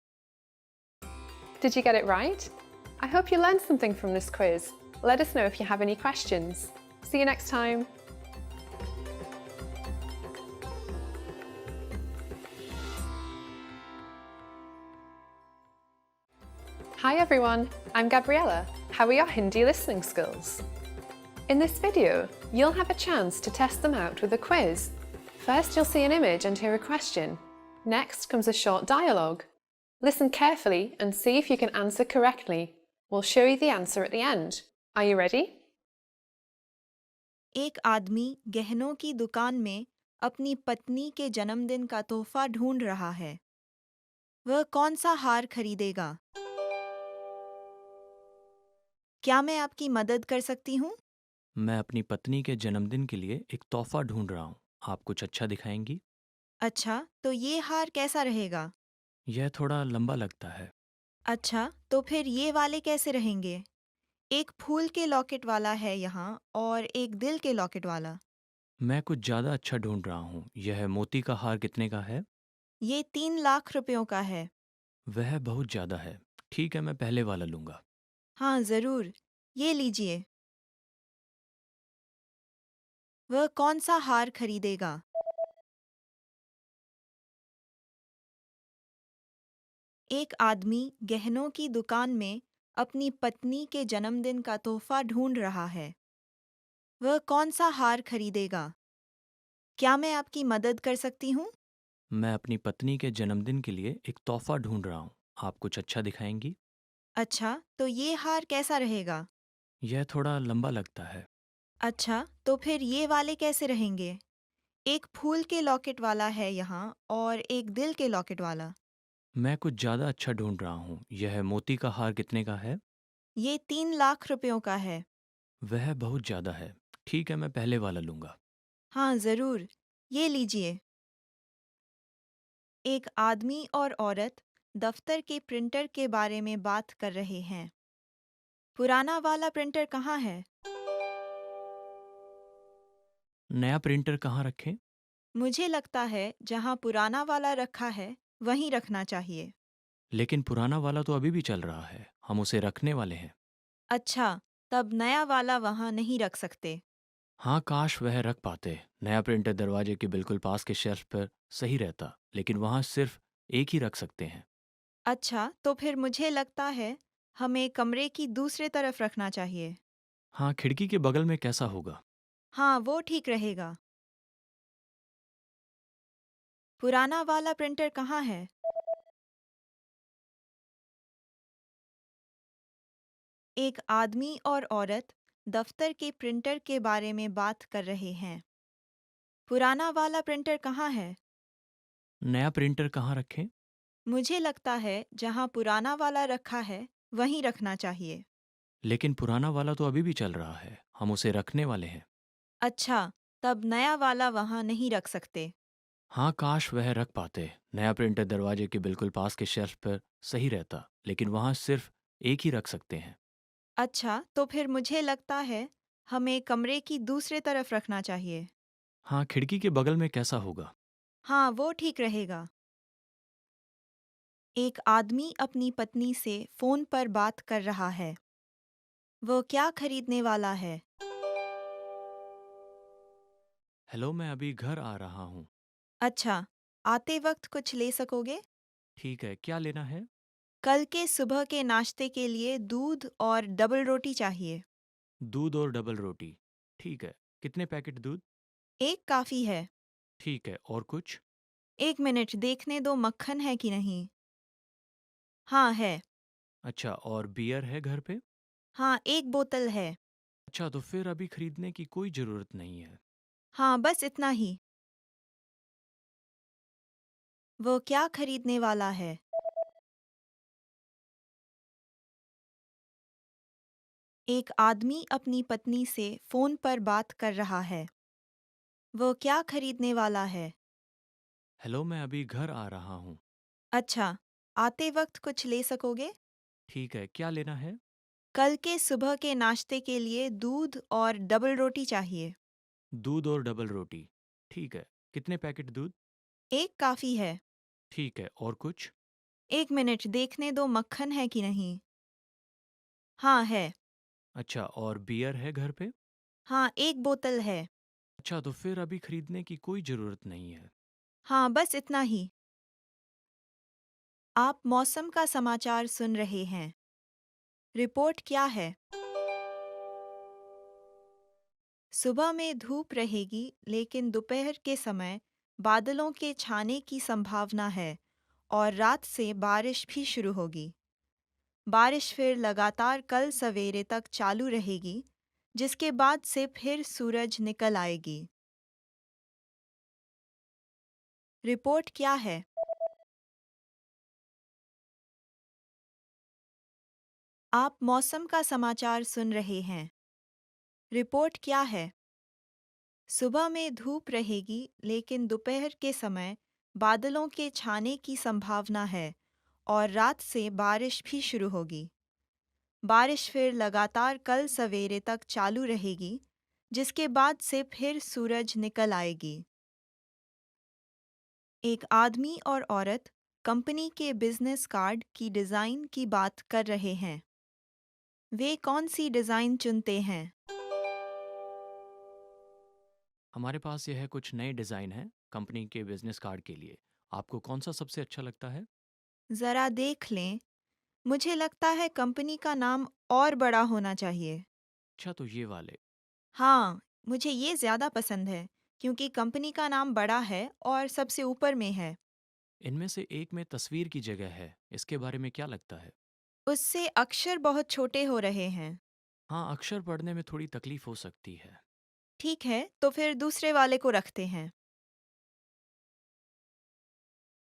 Did you get it right? I hope you learned something from this quiz. Let us know if you have any questions. See you next time. Hi everyone, I'm Gabriella. How are your Hindi listening skills? In this video, you'll have a chance to test them out with a quiz. First, you'll see an image and hear a question. Next comes a short dialogue. Listen carefully and see if you can answer correctly. We'll show you the answer at the end. Are you ready? एक आदमी गहनों की दुकान में अपनी पत्नी के जन्मदिन का तोहफा ढूंढ रहा है। वह कौन सा हार खरीदेगा? क्या मैं आपकी मदद कर सकती हूँ? मैं अपनी पत्नी के जन्मदिन के लिए एक तोहफा ढूंढ रहा हूँ। आप कुछ अच्छा दिखाएंगी? अच्छा, तो ये हार कैसा रहेगा? यह थोड़ा लंबा लगता है। अच्छा, तो फिर ये वाले कैसे रहेंगे? एक फूल के लॉकेट वाला है यहाँ और एक दिल के लॉकेट वाला। मैं कुछ ज़्यादा अच्छा ढूंढ रहा हूँ। यह मोती का हार कितने का है? ये 3 लाख रुपयों का है। वह बहुत ज़्यादा है। ठीक है, मैं पहले वाला लूँगा। हाँ, ज़रूर। ये लीजिए। वह कौन सा हार खरीदेगा? एक आदमी गहनों की दुकान में अपनी पत्नी के जन्मदिन का तोहफा ढूंढ रहा है। वह कौन सा हार खरीदेगा? क्या मैं आपकी मदद कर सकती हूँ? मैं अपनी पत्नी के जन्मदिन के लिए एक तोहफा ढूंढ रहा हूँ। आप कुछ अच्छा दिखाएंगी? अच्छा, तो ये हार कैसा रहेगा? यह थोड़ा लंबा लगता है। अच्छा, तो फिर ये वाले कैसे रहेंगे? एक फूल के लॉकेट वाला है यहाँ और एक दिल के लॉकेट वाला। मैं कुछ ज़्यादा अच्छा ढूंढ रहा हूँ। यह मोती का हार कितने का है? ये 3 लाख रुपयों का है। वह बहुत ज़्यादा है। ठीक है, मैं पहले वाला लूँगा। हाँ, ज़रूर। ये लीजिए। एक आदमी और औरत दफ्तर के प्रिंटर के बारे में बात कर रहे हैं। पुराना वाला प्रिंटर कहाँ है? नया प्रिंटर कहाँ रखें? मुझे लगता है जहाँ पुराना वाला रखा है, वहीं रखना चाहिए। लेकिन पुराना वाला तो अभी भी चल रहा है। हम उसे रखने वाले हैं। अच्छा, तब नया वाला वहाँ नहीं रख सकते। हाँ, काश वह रख पाते। नया प्रिंटर दरवाजे के बिल्कुल पास के शेल्फ पर सही रहता, लेकिन वहाँ सिर्फ एक ही रख सकते हैं। अच्छा, तो फिर मुझे लगता है हमें कमरे की दूसरे तरफ रखना चाहिए। हाँ, खिड़की के बगल में कैसा होगा? हाँ, वो ठीक रहेगा। पुराना वाला प्रिंटर कहाँ है? एक आदमी और औरत दफ्तर के प्रिंटर के बारे में बात कर रहे हैं। पुराना वाला प्रिंटर कहाँ है? नया प्रिंटर कहाँ रखें? मुझे लगता है जहाँ पुराना वाला रखा है, वहीं रखना चाहिए। लेकिन पुराना वाला तो अभी भी चल रहा है। हम उसे रखने वाले हैं। अच्छा, तब नया वाला वहाँ नहीं रख सकते। हाँ, काश वह रख पाते। नया प्रिंटर दरवाजे के बिल्कुल पास के शेल्फ पर सही रहता, लेकिन वहाँ सिर्फ एक ही रख सकते हैं। अच्छा, तो फिर मुझे लगता है हमें कमरे की दूसरे तरफ रखना चाहिए। हाँ, खिड़की के बगल में कैसा होगा? हाँ, वो ठीक रहेगा। एक आदमी अपनी पत्नी से फोन पर बात कर रहा है। वो क्या खरीदने वाला है? हेलो, मैं अभी घर आ रहा हूँ। अच्छा, आते वक्त कुछ ले सकोगे? ठीक है, क्या लेना है? कल के सुबह के नाश्ते के लिए दूध और डबल रोटी चाहिए। दूध और डबल रोटी। ठीक है, कितने पैकेट दूध? एक काफी है। ठीक है, और कुछ? एक मिनट देखने दो मक्खन है कि नहीं। हाँ है। अच्छा, और बियर है घर पे? हाँ, एक बोतल है। अच्छा, तो फिर अभी खरीदने की कोई ज़रूरत नहीं है। हाँ, बस इतना ही। वो क्या खरीदने वाला है? एक आदमी अपनी पत्नी से फोन पर बात कर रहा है। वो क्या खरीदने वाला है? हेलो, मैं अभी घर आ रहा हूँ। अच्छा, आते वक्त कुछ ले सकोगे? ठीक है, क्या लेना है? कल के सुबह के नाश्ते के लिए दूध और डबल रोटी चाहिए। दूध और डबल रोटी। ठीक है, कितने पैकेट दूध? एक काफी है। ठीक है, और कुछ? एक मिनट देखने दो मक्खन है कि नहीं। हाँ है। अच्छा, और बियर है घर पे? हाँ, एक बोतल है। अच्छा, तो फिर अभी खरीदने की कोई ज़रूरत नहीं है। हाँ, बस इतना ही। आप मौसम का समाचार सुन रहे हैं। रिपोर्ट क्या है? सुबह में धूप रहेगी, लेकिन दोपहर के समय बादलों के छाने की संभावना है और रात से बारिश भी शुरू होगी। बारिश फिर लगातार कल सवेरे तक चालू रहेगी, जिसके बाद से फिर सूरज निकल आएगी। रिपोर्ट क्या है? आप मौसम का समाचार सुन रहे हैं। रिपोर्ट क्या है? सुबह में धूप रहेगी, लेकिन दोपहर के समय बादलों के छाने की संभावना है और रात से बारिश भी शुरू होगी। बारिश फिर लगातार कल सवेरे तक चालू रहेगी, जिसके बाद से फिर सूरज निकल आएगी। एक आदमी और औरत कंपनी के बिजनेस कार्ड की डिज़ाइन की बात कर रहे हैं। वे कौन सी डिज़ाइन चुनते हैं? हमारे पास यह है कुछ नए डिज़ाइन हैं कंपनी के बिजनेस कार्ड के लिए। आपको कौन सा सबसे अच्छा लगता है? ज़रा देख लें। मुझे लगता है कंपनी का नाम और बड़ा होना चाहिए। अच्छा, तो ये वाले। हाँ, मुझे ये ज़्यादा पसंद है क्योंकि कंपनी का नाम बड़ा है और सबसे ऊपर में है। इनमें से एक में तस्वीर की जगह है, इसके बारे में क्या लगता है? उससे अक्षर बहुत छोटे हो रहे हैं। हाँ, अक्षर पढ़ने में थोड़ी तकलीफ हो सकती है। ठीक है, तो फिर दूसरे वाले को रखते हैं।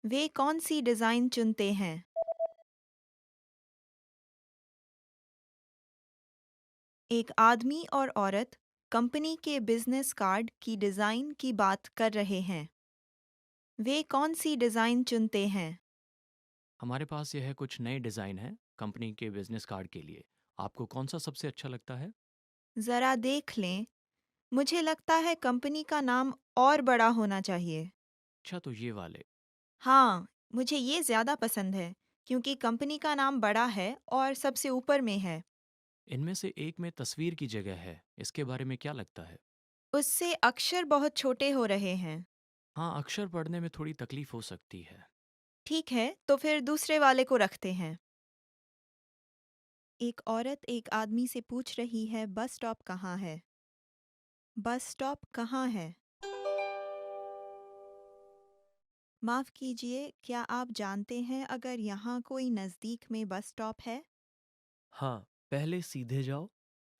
वे कौन सी डिज़ाइन चुनते हैं? एक आदमी और औरत कंपनी के बिजनेस कार्ड की डिज़ाइन की बात कर रहे हैं। वे कौन सी डिज़ाइन चुनते हैं? हमारे पास यह है कुछ नए डिज़ाइन हैं कंपनी के बिजनेस कार्ड के लिए। आपको कौन सा सबसे अच्छा लगता है? ज़रा देख लें। मुझे लगता है कंपनी का नाम और बड़ा होना चाहिए। अच्छा, तो ये वाले। हाँ, मुझे ये ज़्यादा पसंद है क्योंकि कंपनी का नाम बड़ा है और सबसे ऊपर में है। इनमें से एक में तस्वीर की जगह है, इसके बारे में क्या लगता है? उससे अक्षर बहुत छोटे हो रहे हैं। हाँ, अक्षर पढ़ने में थोड़ी तकलीफ हो सकती है। ठीक है, तो फिर दूसरे वाले को रखते हैं। एक औरत एक आदमी से पूछ रही है बस स्टॉप कहाँ है? बस स्टॉप कहाँ है? माफ कीजिए, क्या आप जानते हैं अगर यहाँ कोई नज़दीक में बस स्टॉप है? हाँ, पहले सीधे जाओ,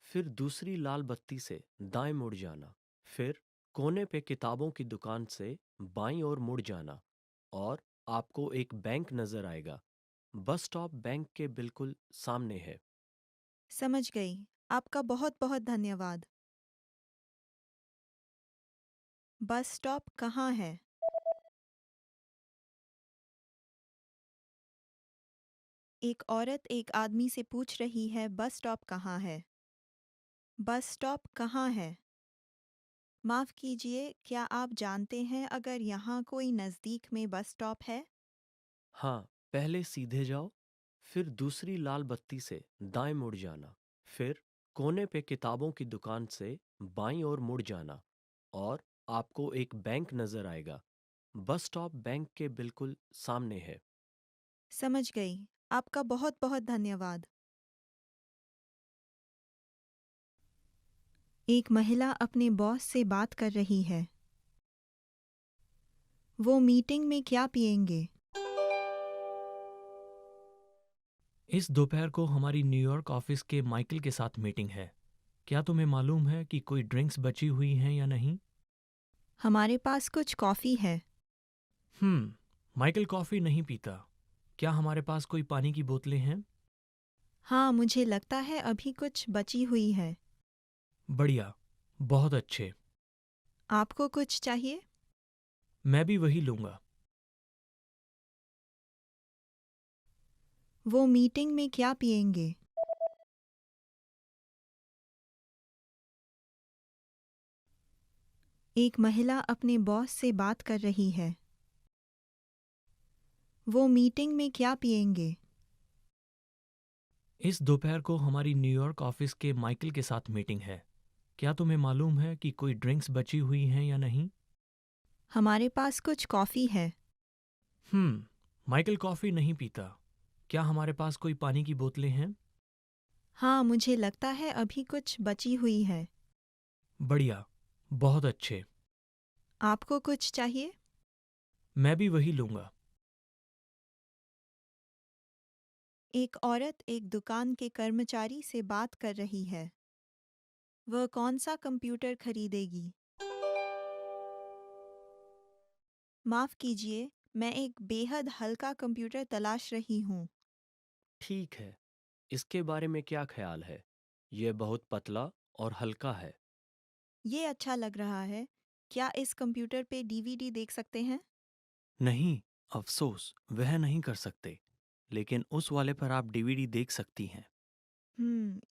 फिर दूसरी लाल बत्ती से दाएं मुड़ जाना, फिर कोने पे किताबों की दुकान से बाईं ओर मुड़ जाना और आपको एक बैंक नजर आएगा। बस स्टॉप बैंक के बिल्कुल सामने है। समझ गई। आपका बहुत बहुत धन्यवाद। बस स्टॉप कहाँ है? एक औरत एक आदमी से पूछ रही है बस स्टॉप कहाँ है? बस स्टॉप कहाँ है? माफ कीजिए, क्या आप जानते हैं अगर यहाँ कोई नज़दीक में बस स्टॉप है? हाँ, पहले सीधे जाओ, फिर दूसरी लाल बत्ती से दाएं मुड़ जाना, फिर कोने पे किताबों की दुकान से बाईं ओर मुड़ जाना और आपको एक बैंक नजर आएगा। बस स्टॉप बैंक के बिल्कुल सामने है। समझ गई। आपका बहुत बहुत धन्यवाद। एक महिला अपने बॉस से बात कर रही है। वो मीटिंग में क्या पिएंगे? इस दोपहर को हमारी न्यूयॉर्क ऑफिस के माइकल के साथ मीटिंग है। क्या तुम्हें मालूम है कि कोई ड्रिंक्स बची हुई हैं या नहीं? हमारे पास कुछ कॉफ़ी है। माइकल कॉफ़ी नहीं पीता। क्या हमारे पास कोई पानी की बोतलें हैं? हाँ, मुझे लगता है अभी कुछ बची हुई है। बढ़िया, बहुत अच्छे। आपको कुछ चाहिए? मैं भी वही लूँगा। वो मीटिंग में क्या पिएंगे? एक महिला अपने बॉस से बात कर रही है। वो मीटिंग में क्या पिएंगे? इस दोपहर को हमारी न्यूयॉर्क ऑफिस के माइकल के साथ मीटिंग है। क्या तुम्हें मालूम है कि कोई ड्रिंक्स बची हुई हैं या नहीं? हमारे पास कुछ कॉफ़ी है। माइकल कॉफ़ी नहीं पीता। क्या हमारे पास कोई पानी की बोतलें हैं? हाँ, मुझे लगता है अभी कुछ बची हुई है। बढ़िया, बहुत अच्छे। आपको कुछ चाहिए? मैं भी वही लूँगा। एक औरत एक दुकान के कर्मचारी से बात कर रही है। वह कौन सा कंप्यूटर खरीदेगी? माफ कीजिए, मैं एक बेहद हल्का कंप्यूटर तलाश रही हूँ। ठीक है, इसके बारे में क्या ख्याल है? यह बहुत पतला और हल्का है। ये अच्छा लग रहा है। क्या इस कंप्यूटर पे डीवीडी देख सकते हैं? नहीं, अफसोस, वह नहीं कर सकते। लेकिन उस वाले पर आप डीवीडी देख सकती हैं।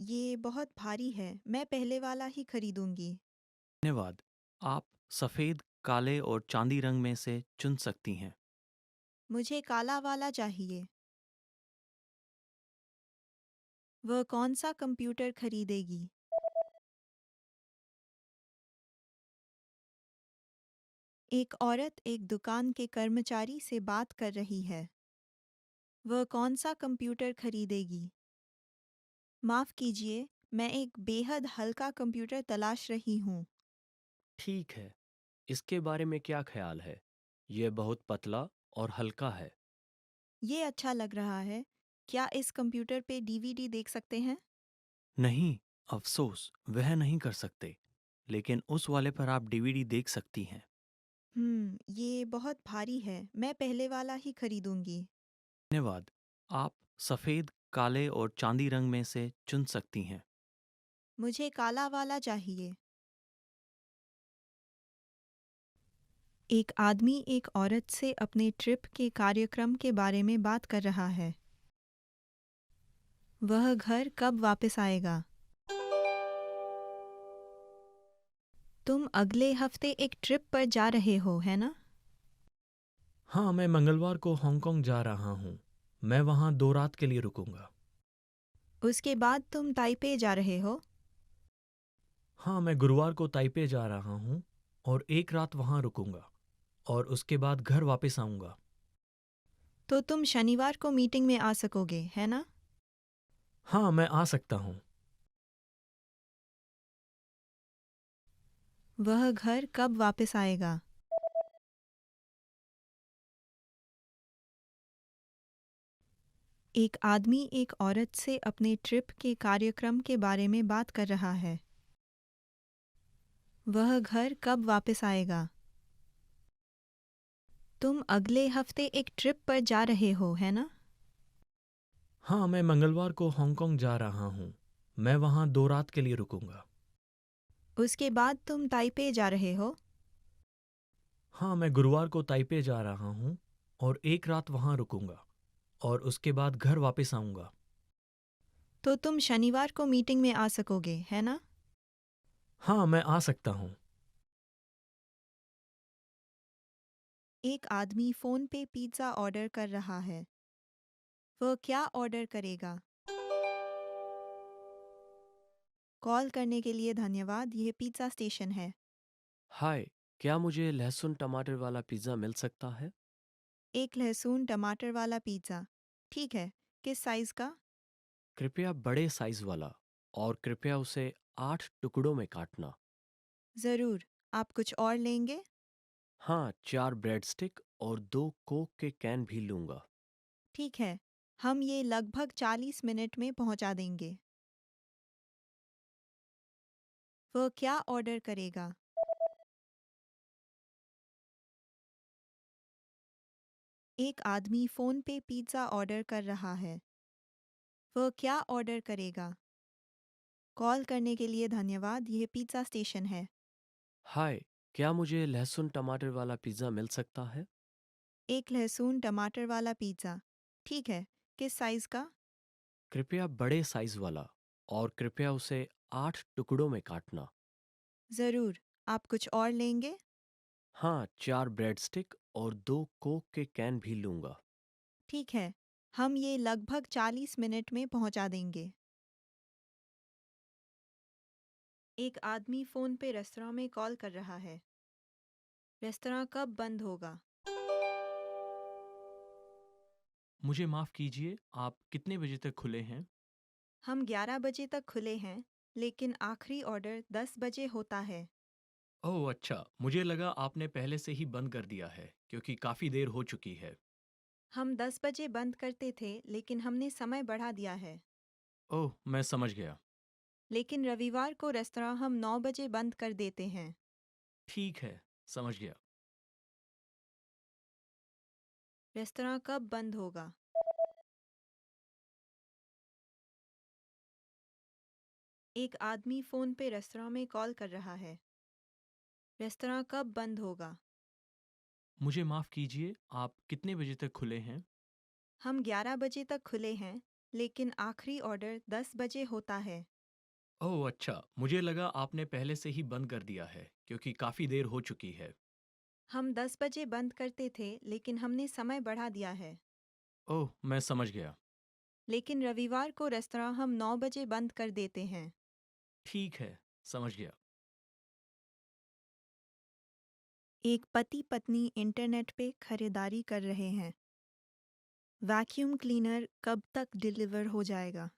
ये बहुत भारी है। मैं पहले वाला ही खरीदूंगी। धन्यवाद। आप सफ़ेद, काले और चांदी रंग में से चुन सकती हैं। मुझे काला वाला चाहिए। वह कौन सा कंप्यूटर खरीदेगी? एक औरत एक दुकान के कर्मचारी से बात कर रही है। वह कौन सा कंप्यूटर खरीदेगी? माफ कीजिए, मैं एक बेहद हल्का कंप्यूटर तलाश रही हूँ। ठीक है, इसके बारे में क्या ख्याल है? यह बहुत पतला और हल्का है। ये अच्छा लग रहा है। क्या इस कंप्यूटर पे डीवीडी देख सकते हैं? नहीं, अफसोस, वह नहीं कर सकते। लेकिन उस वाले पर आप डीवीडी देख सकती हैं। ये बहुत भारी है। मैं पहले वाला ही खरीदूंगी। धन्यवाद। आप सफ़ेद, काले और चांदी रंग में से चुन सकती हैं। मुझे काला वाला चाहिए। एक आदमी एक औरत से अपने ट्रिप के कार्यक्रम के बारे में बात कर रहा है। वह घर कब वापस आएगा? तुम अगले हफ्ते एक ट्रिप पर जा रहे हो, है ना? हाँ, मैं मंगलवार को हांगकांग जा रहा हूँ। मैं वहाँ 2 रात के लिए रुकूंगा। उसके बाद तुम ताइपे जा रहे हो? हाँ, मैं गुरुवार को ताइपे जा रहा हूँ और एक रात वहाँ रुकूंगा और उसके बाद घर वापस आऊँगा। तो तुम शनिवार को मीटिंग में आ सकोगे, है ना? हाँ, मैं आ सकता हूँ। वह घर कब वापस आएगा? एक आदमी एक औरत से अपने ट्रिप के कार्यक्रम के बारे में बात कर रहा है। वह घर कब वापस आएगा? तुम अगले हफ्ते एक ट्रिप पर जा रहे हो, है ना? हाँ, मैं मंगलवार को हांगकांग जा रहा हूँ। मैं वहाँ 2 रात के लिए रुकूंगा। उसके बाद तुम ताइपे जा रहे हो? हाँ, मैं गुरुवार को ताइपे जा रहा हूँ और एक रात वहाँ रुकूंगा और उसके बाद घर वापस आऊँगा। तो तुम शनिवार को मीटिंग में आ सकोगे, है ना? हाँ, मैं आ सकता हूँ। एक आदमी फ़ोन पे पिज़्ज़ा ऑर्डर कर रहा है। वह क्या ऑर्डर करेगा? कॉल करने के लिए धन्यवाद। यह पिज़्ज़ा स्टेशन है। हाय, क्या मुझे लहसुन टमाटर वाला पिज़्ज़ा मिल सकता है? एक लहसुन टमाटर वाला पिज़्ज़ा। ठीक है, किस साइज़ का? कृपया बड़े साइज़ वाला और कृपया उसे 8 टुकड़ों में काटना। ज़रूर। आप कुछ और लेंगे? हाँ, 4 ब्रेड स्टिक और 2 कोक के कैन भी लूँगा। ठीक है, हम ये लगभग 40 मिनट में पहुंचा देंगे। वह क्या ऑर्डर करेगा? एक आदमी फ़ोन पे पिज़्ज़ा ऑर्डर कर रहा है। वह क्या ऑर्डर करेगा? कॉल करने के लिए धन्यवाद। यह पिज़्ज़ा स्टेशन है। हाय, क्या मुझे लहसुन टमाटर वाला पिज़्ज़ा मिल सकता है? एक लहसुन टमाटर वाला पिज़्ज़ा। ठीक है, किस साइज़ का? कृपया बड़े साइज़ वाला और कृपया उसे 8 टुकड़ों में काटना। ज़रूर। आप कुछ और लेंगे? हाँ, 4 ब्रेड स्टिक और 2 कोक के कैन भी लूँगा। ठीक है, हम ये लगभग 40 मिनट में पहुंचा देंगे। एक आदमी फ़ोन पे रेस्तरां में कॉल कर रहा है। रेस्तरां कब बंद होगा? मुझे माफ़ कीजिए, आप कितने बजे तक खुले हैं? हम 11 बजे तक खुले हैं, लेकिन आखिरी ऑर्डर 10 बजे होता है। ओह अच्छा, मुझे लगा आपने पहले से ही बंद कर दिया है क्योंकि काफ़ी देर हो चुकी है। हम 10 बजे बंद करते थे, लेकिन हमने समय बढ़ा दिया है। ओह, मैं समझ गया। लेकिन रविवार को रेस्तरां हम 9 बजे बंद कर देते हैं। ठीक है, समझ गया। रेस्तरां कब बंद होगा? एक आदमी फ़ोन पे रेस्तरां में कॉल कर रहा है। रेस्तरां कब बंद होगा? मुझे माफ़ कीजिए, आप कितने बजे तक खुले हैं? हम 11 बजे तक खुले हैं, लेकिन आखिरी ऑर्डर 10 बजे होता है। ओह अच्छा, मुझे लगा आपने पहले से ही बंद कर दिया है क्योंकि काफ़ी देर हो चुकी है। हम 10 बजे बंद करते थे, लेकिन हमने समय बढ़ा दिया है। ओह, मैं समझ गया। लेकिन रविवार को रेस्तरां हम 9 बजे बंद कर देते हैं। ठीक है, समझ गया। एक पति पत्नी इंटरनेट पे खरीदारी कर रहे हैं। वैक्यूम क्लीनर कब तक डिलीवर हो जाएगा?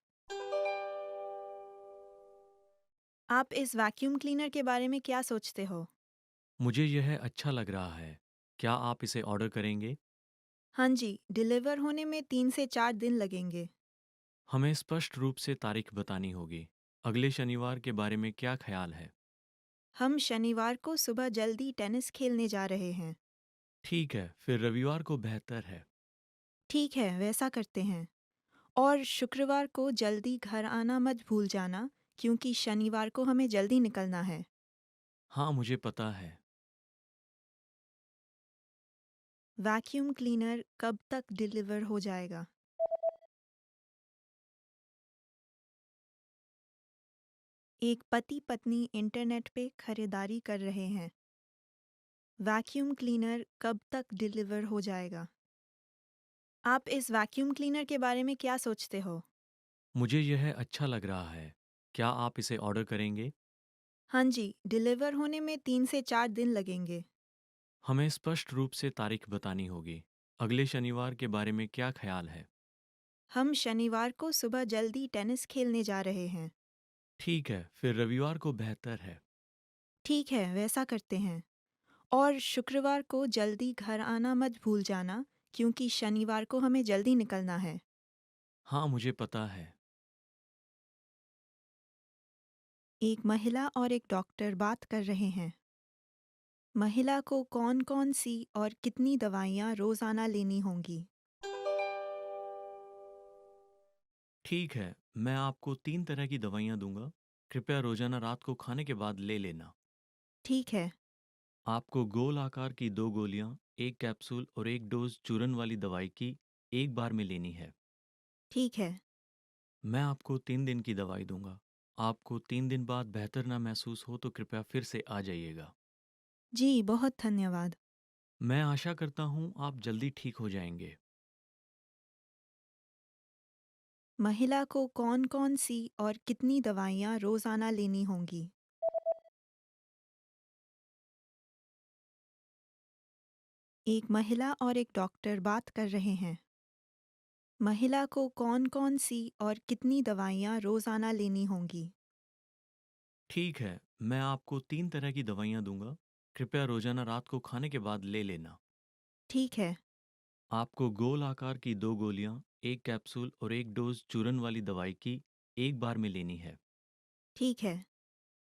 आप इस वैक्यूम क्लीनर के बारे में क्या सोचते हो? मुझे यह अच्छा लग रहा है। क्या आप इसे ऑर्डर करेंगे? हाँ जी, डिलीवर होने में 3 से 4 दिन लगेंगे। हमें स्पष्ट रूप से तारीख बतानी होगी। अगले शनिवार के बारे में क्या ख्याल है? हम शनिवार को सुबह जल्दी टेनिस खेलने जा रहे हैं। ठीक है, फिर रविवार को बेहतर है। ठीक है, वैसा करते हैं। और शुक्रवार को जल्दी घर आना मत भूल जाना, क्योंकि शनिवार को हमें जल्दी निकलना है। हाँ, मुझे पता है। वैक्यूम क्लीनर कब तक डिलीवर हो जाएगा? एक पति पत्नी इंटरनेट पे खरीदारी कर रहे हैं। वैक्यूम क्लीनर कब तक डिलीवर हो जाएगा? आप इस वैक्यूम क्लीनर के बारे में क्या सोचते हो? मुझे यह अच्छा लग रहा है। क्या आप इसे ऑर्डर करेंगे? हाँ जी, डिलीवर होने में 3 से 4 दिन लगेंगे। हमें स्पष्ट रूप से तारीख बतानी होगी। अगले शनिवार के बारे में क्या ख्याल है? हम शनिवार को सुबह जल्दी टेनिस खेलने जा रहे हैं। ठीक है, फिर रविवार को बेहतर है। ठीक है, वैसा करते हैं। और शुक्रवार को जल्दी घर आना मत भूल जाना, क्योंकि शनिवार को हमें जल्दी निकलना है। हाँ, मुझे पता है। एक महिला और एक डॉक्टर बात कर रहे हैं। महिला को कौन-कौन सी और कितनी दवाइयाँ रोज़ाना लेनी होंगी? ठीक है, मैं आपको 3 तरह की दवाइयाँ दूँगा। कृपया रोज़ाना रात को खाने के बाद ले लेना। ठीक है, आपको गोल आकार की 2 गोलियाँ, 1 कैप्सूल और 1 डोज़ चूरन वाली दवाई की एक बार में लेनी है। ठीक है। मैं आपको 3 दिन की दवाई दूँगा। आपको 3 दिन बाद बेहतर ना महसूस हो तो कृपया फिर से आ जाइएगा। जी, बहुत धन्यवाद। मैं आशा करता हूँ आप जल्दी ठीक हो जाएँगे। महिला को कौन-कौन सी और कितनी दवाइयाँ रोज़ाना लेनी होंगी? एक महिला और एक डॉक्टर बात कर रहे हैं। महिला को कौन-कौन सी और कितनी दवाइयाँ रोज़ाना लेनी होंगी? ठीक है, मैं आपको 3 तरह की दवाइयाँ दूँगा। कृपया रोज़ाना रात को खाने के बाद ले लेना। ठीक है, आपको गोल आकार की 2 गोलियाँ, 1 कैप्सूल और 1 डोज़ चूरन वाली दवाई की एक बार में लेनी है। ठीक है।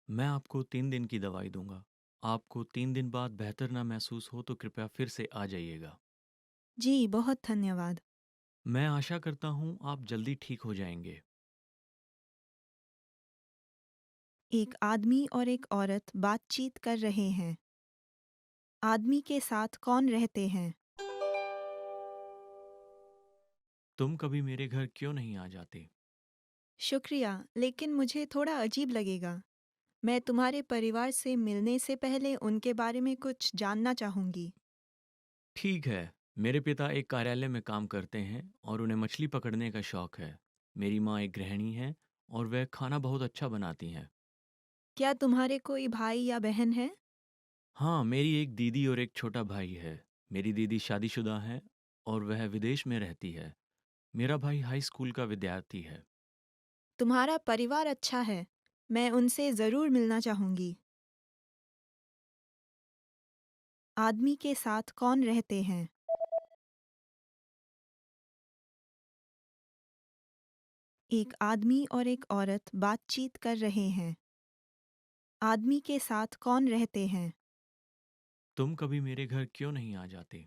मैं आपको 3 दिन की दवाई दूँगा। आपको 3 दिन बाद बेहतर ना महसूस हो तो कृपया फिर से आ जाइएगा। जी, बहुत धन्यवाद। मैं आशा करता हूँ आप जल्दी ठीक हो जाएँगे। एक आदमी और एक औरत बातचीत कर रहे हैं। आदमी के साथ कौन रहते हैं? तुम कभी मेरे घर क्यों नहीं आ जाते? शुक्रिया, लेकिन मुझे थोड़ा अजीब लगेगा। मैं तुम्हारे परिवार से मिलने से पहले उनके बारे में कुछ जानना चाहूँगी। ठीक है, मेरे पिता एक कार्यालय में काम करते हैं और उन्हें मछली पकड़ने का शौक है। मेरी माँ एक गृहिणी है और वह खाना बहुत अच्छा बनाती हैं। क्या तुम्हारे कोई भाई या बहन है? हाँ, मेरी एक दीदी और एक छोटा भाई है। मेरी दीदी शादीशुदा है और वह विदेश में रहती है। मेरा भाई हाई स्कूल का विद्यार्थी है। तुम्हारा परिवार अच्छा है। मैं उनसे ज़रूर मिलना चाहूँगी। आदमी के साथ कौन रहते हैं? एक आदमी और एक औरत बातचीत कर रहे हैं। आदमी के साथ कौन रहते हैं? तुम कभी मेरे घर क्यों नहीं आ जाते?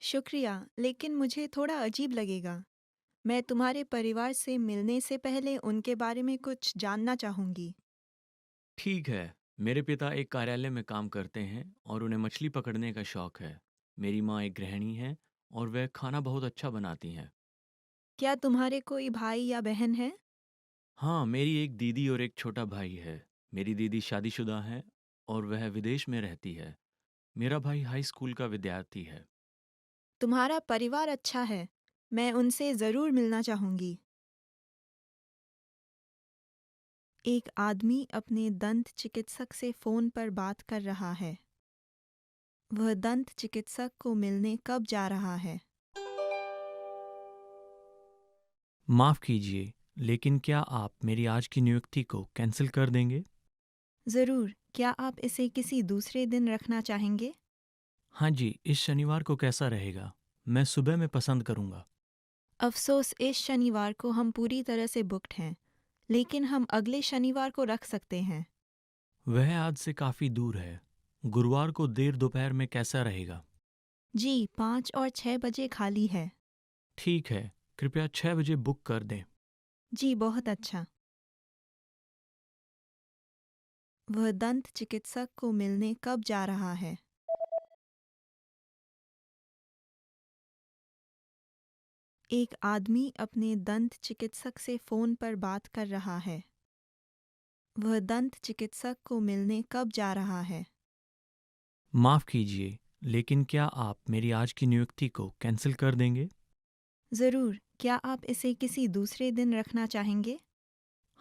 शुक्रिया, लेकिन मुझे थोड़ा अजीब लगेगा। मैं तुम्हारे परिवार से मिलने से पहले उनके बारे में कुछ जानना चाहूँगी। ठीक है, मेरे पिता एक कार्यालय में काम करते हैं और उन्हें मछली पकड़ने का शौक है। मेरी माँ एक गृहिणी है और वह खाना बहुत अच्छा बनाती हैं। क्या तुम्हारे कोई भाई या बहन है? हाँ, मेरी एक दीदी और एक छोटा भाई है। मेरी दीदी शादीशुदा है और वह विदेश में रहती है। मेरा भाई हाई स्कूल का विद्यार्थी है। तुम्हारा परिवार अच्छा है। मैं उनसे ज़रूर मिलना चाहूँगी। एक आदमी अपने दंत चिकित्सक से फ़ोन पर बात कर रहा है। वह दंत चिकित्सक को मिलने कब जा रहा है? माफ़ कीजिए, लेकिन क्या आप मेरी आज की नियुक्ति को कैंसिल कर देंगे? ज़रूर। क्या आप इसे किसी दूसरे दिन रखना चाहेंगे? हाँ जी, इस शनिवार को कैसा रहेगा? मैं सुबह में पसंद करूँगा। अफ़सोस, इस शनिवार को हम पूरी तरह से बुक्ड हैं, लेकिन हम अगले शनिवार को रख सकते हैं। वह आज से काफ़ी दूर है। गुरुवार को देर दोपहर में कैसा रहेगा? जी, 5 और 6 बजे खाली है। ठीक है, कृपया 6 बजे बुक कर दें। जी, बहुत अच्छा। वह दंत चिकित्सक को मिलने कब जा रहा है? एक आदमी अपने दंत चिकित्सक से फ़ोन पर बात कर रहा है। वह दंत चिकित्सक को मिलने कब जा रहा है? माफ़ कीजिए, लेकिन क्या आप मेरी आज की नियुक्ति को कैंसिल कर देंगे? ज़रूर। क्या आप इसे किसी दूसरे दिन रखना चाहेंगे?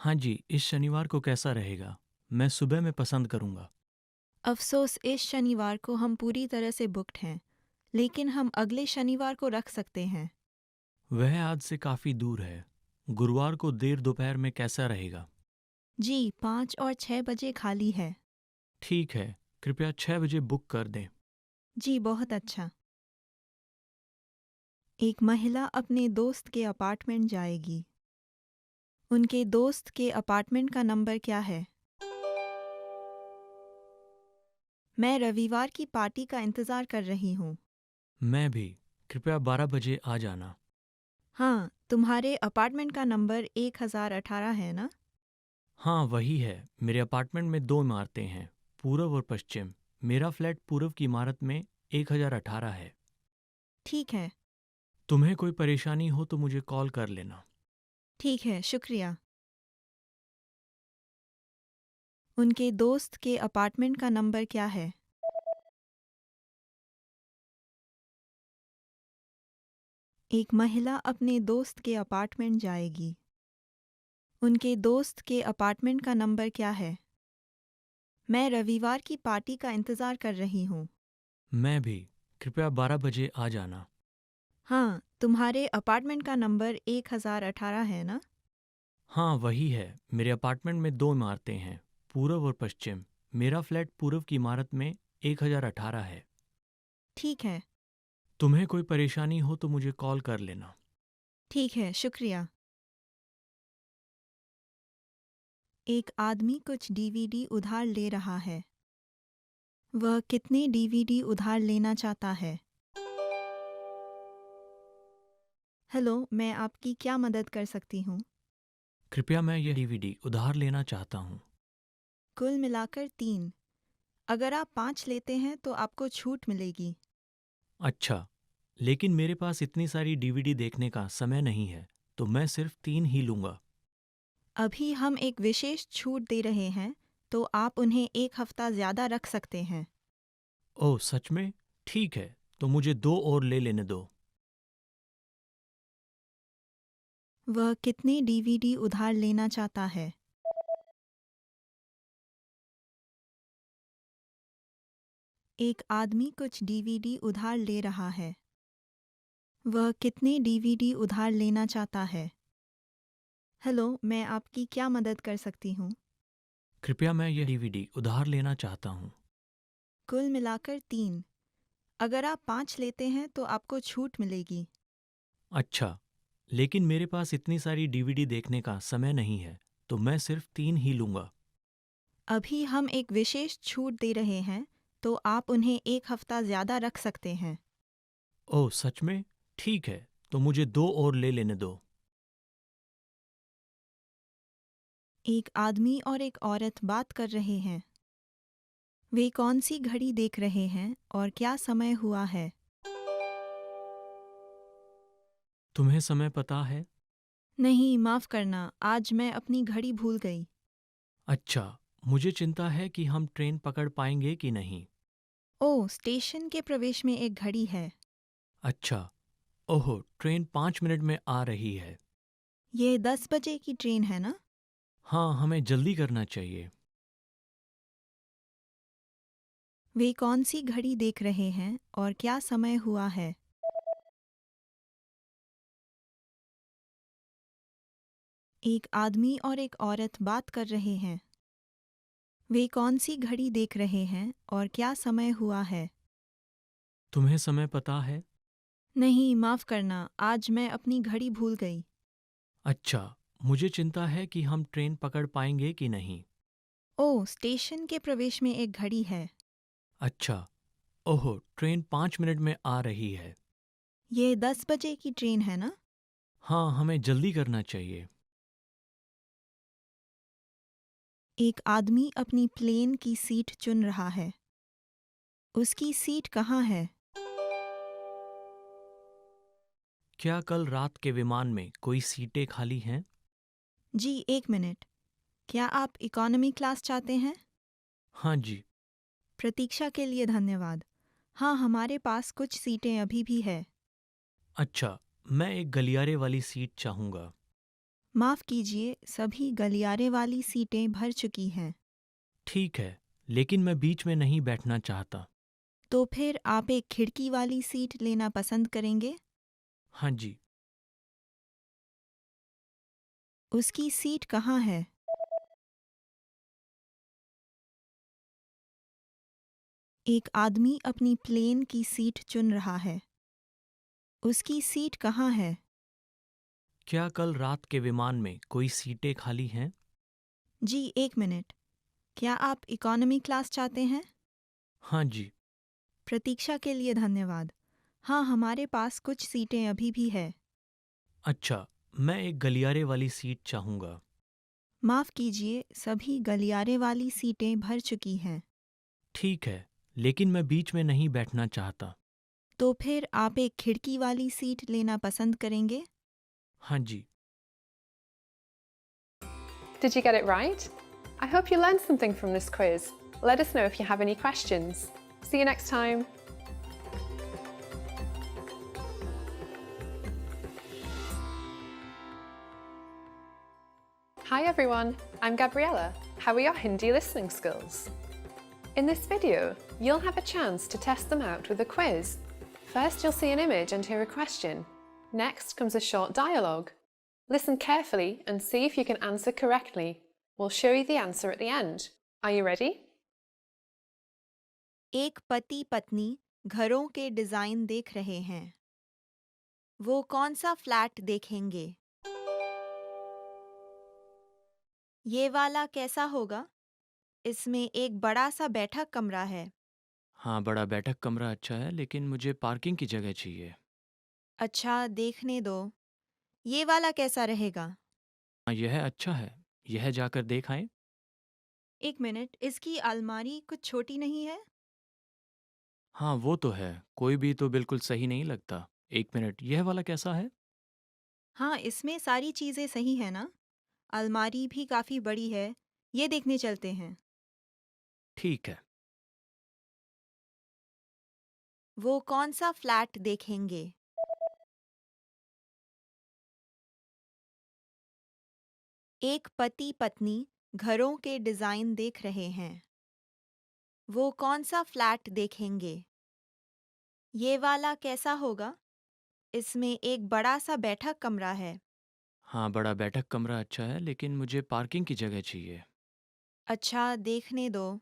हाँ जी, इस शनिवार को कैसा रहेगा? मैं सुबह में पसंद करूँगा। अफसोस इस शनिवार को हम पूरी तरह से बुक्ड हैं, लेकिन हम अगले शनिवार को रख सकते हैं। वह आज से काफ़ी दूर है। गुरुवार को देर दोपहर में कैसा रहेगा? जी 5 और 6 बजे खाली है। ठीक है, कृपया 6 बजे बुक कर दें। जी बहुत अच्छा। एक महिला अपने दोस्त के अपार्टमेंट जाएगी। उनके दोस्त के अपार्टमेंट का नंबर क्या है? मैं रविवार की पार्टी का इंतज़ार कर रही हूँ। मैं भी। कृपया 12 बजे आ जाना। हाँ, तुम्हारे अपार्टमेंट का नंबर 1018 है ना? हाँ, वही है। मेरे अपार्टमेंट में 2 इमारतें हैं, पूर्व और पश्चिम। मेरा फ्लैट पूर्व की इमारत में 1018 है। ठीक है, तुम्हें कोई परेशानी हो तो मुझे कॉल कर लेना। ठीक है, शुक्रिया। उनके दोस्त के अपार्टमेंट का नंबर क्या है? एक महिला अपने दोस्त के अपार्टमेंट जाएगी। उनके दोस्त के अपार्टमेंट का नंबर क्या है? मैं रविवार की पार्टी का इंतज़ार कर रही हूँ। मैं भी। कृपया 12 बजे आ जाना। हाँ, तुम्हारे अपार्टमेंट का नंबर 1018 है ना? हाँ, वही है। मेरे अपार्टमेंट में 2 इमारतें हैं, पूर्व और पश्चिम। मेरा फ्लैट पूर्व की इमारत में 1018 है। ठीक है, तुम्हें कोई परेशानी हो तो मुझे कॉल कर लेना। ठीक है, शुक्रिया। एक आदमी कुछ डीवीडी उधार ले रहा है। वह कितने डीवीडी उधार लेना चाहता है? हेलो, मैं आपकी क्या मदद कर सकती हूँ? कृपया मैं यह डीवीडी उधार लेना चाहता हूँ। कुल मिलाकर 3। अगर आप 5 लेते हैं तो आपको छूट मिलेगी। अच्छा, लेकिन मेरे पास इतनी सारी डीवीडी देखने का समय नहीं है, तो मैं सिर्फ 3 ही लूँगा। अभी हम एक विशेष छूट दे रहे हैं, तो आप उन्हें 1 हफ्ता ज़्यादा रख सकते हैं। ओह, सच में? ठीक है, तो मुझे 2 और ले लेने दो। वह कितने डीवीडी उधार लेना चाहता है? एक आदमी कुछ डीवीडी उधार ले रहा है। वह कितने डीवीडी उधार लेना चाहता है? हेलो, मैं आपकी क्या मदद कर सकती हूँ? कृपया मैं यह डीवीडी उधार लेना चाहता हूँ। कुल मिलाकर 3। अगर आप 5 लेते हैं तो आपको छूट मिलेगी। अच्छा, लेकिन मेरे पास इतनी सारी डीवीडी देखने का समय नहीं है, तो मैं सिर्फ 3 ही लूँगा। अभी हम एक विशेष छूट दे रहे हैं, तो आप उन्हें 1 हफ्ता ज़्यादा रख सकते हैं। ओह, सच में? ठीक है, तो मुझे 2 और ले लेने दो। एक आदमी और एक औरत बात कर रहे हैं। वे कौन सी घड़ी देख रहे हैं और क्या समय हुआ है? तुम्हें समय पता है? नहीं, माफ़ करना, आज मैं अपनी घड़ी भूल गई। अच्छा, मुझे चिंता है कि हम ट्रेन पकड़ पाएंगे कि नहीं। ओह, स्टेशन के प्रवेश में एक घड़ी है। अच्छा, ओह, ट्रेन 5 मिनट में आ रही है। ये 10 बजे की ट्रेन है ना? हाँ, हमें जल्दी करना चाहिए। वे कौन सी घड़ी देख रहे हैं और क्या समय हुआ है? एक आदमी और एक औरत बात कर रहे हैं। वे कौन सी घड़ी देख रहे हैं और क्या समय हुआ है? तुम्हें समय पता है? नहीं, माफ़ करना, आज मैं अपनी घड़ी भूल गई। अच्छा, मुझे चिंता है कि हम ट्रेन पकड़ पाएंगे कि नहीं। ओह, स्टेशन के प्रवेश में एक घड़ी है। अच्छा, ओह, ट्रेन 5 मिनट में आ रही है। ये 10 बजे की ट्रेन है ना? हाँ, हमें जल्दी करना चाहिए। एक आदमी अपनी प्लेन की सीट चुन रहा है। उसकी सीट कहाँ है? क्या कल रात के विमान में कोई सीटें खाली हैं? जी, 1 मिनट। क्या आप इकॉनमी क्लास चाहते हैं? हाँ जी। प्रतीक्षा के लिए धन्यवाद। हाँ, हमारे पास कुछ सीटें अभी भी है। अच्छा, मैं एक गलियारे वाली सीट चाहूँगा। माफ़ कीजिए, सभी गलियारे वाली सीटें भर चुकी हैं। ठीक है, लेकिन मैं बीच में नहीं बैठना चाहता। तो फिर आप एक खिड़की वाली सीट लेना पसंद करेंगे? हाँ जी। उसकी सीट कहाँ है? एक आदमी अपनी प्लेन की सीट चुन रहा है। उसकी सीट कहाँ है? क्या कल रात के विमान में कोई सीटें खाली हैं? जी, एक मिनट। क्या आप इकॉनमी क्लास चाहते हैं? हाँ जी। प्रतीक्षा के लिए धन्यवाद। हाँ, हमारे पास कुछ सीटें अभी भी है। अच्छा, मैं एक गलियारे वाली सीट चाहूँगा। माफ़ कीजिए, सभी गलियारे वाली सीटें भर चुकी हैं। ठीक है, लेकिन मैं बीच में नहीं बैठना चाहता। तो फिर आप एक खिड़की वाली सीट लेना पसंद करेंगे? हाँ जी। Did you get it right? I hope you learned something from this quiz. Let us know if you have any questions. See you next time. Hi everyone, I'm Gabriella. How are your Hindi listening skills? In this video, you'll have a chance to test them out with a quiz. First, you'll see an image and hear a question. Next comes a short dialogue. Listen carefully and see if you can answer correctly. We'll show you the answer at the end. Are you ready? एक पति पत्नी घरों के design देख रहे हैं। वो कौन सा फ्लैट देखेंगे? ये वाला कैसा होगा? इसमें एक बड़ा सा बैठक कमरा है। हाँ, बड़ा बैठक कमरा अच्छा है, लेकिन मुझे पार्किंग की जगह चाहिए। अच्छा, देखने दो। ये वाला कैसा रहेगा? हाँ, यह अच्छा है। यह जाकर देख आएं। एक मिनट, इसकी अलमारी कुछ छोटी नहीं है? हाँ, वो तो है। कोई भी तो बिल्कुल सही नहीं लगता। एक मिनट, यह वाला कैसा है? हाँ, इसमें सारी चीज़ें सही है ना? अलमारी भी काफ़ी बड़ी है। ये देखने चलते हैं। ठीक है। वो कौन सा फ्लैट देखेंगे? एक पति पत्नी घरों के डिज़ाइन देख रहे हैं। वो कौन सा फ्लैट देखेंगे? ये वाला कैसा होगा? इसमें एक बड़ा सा बैठक कमरा है। हाँ, बड़ा बैठक कमरा अच्छा है, लेकिन मुझे पार्किंग की जगह चाहिए। अच्छा, देखने दो।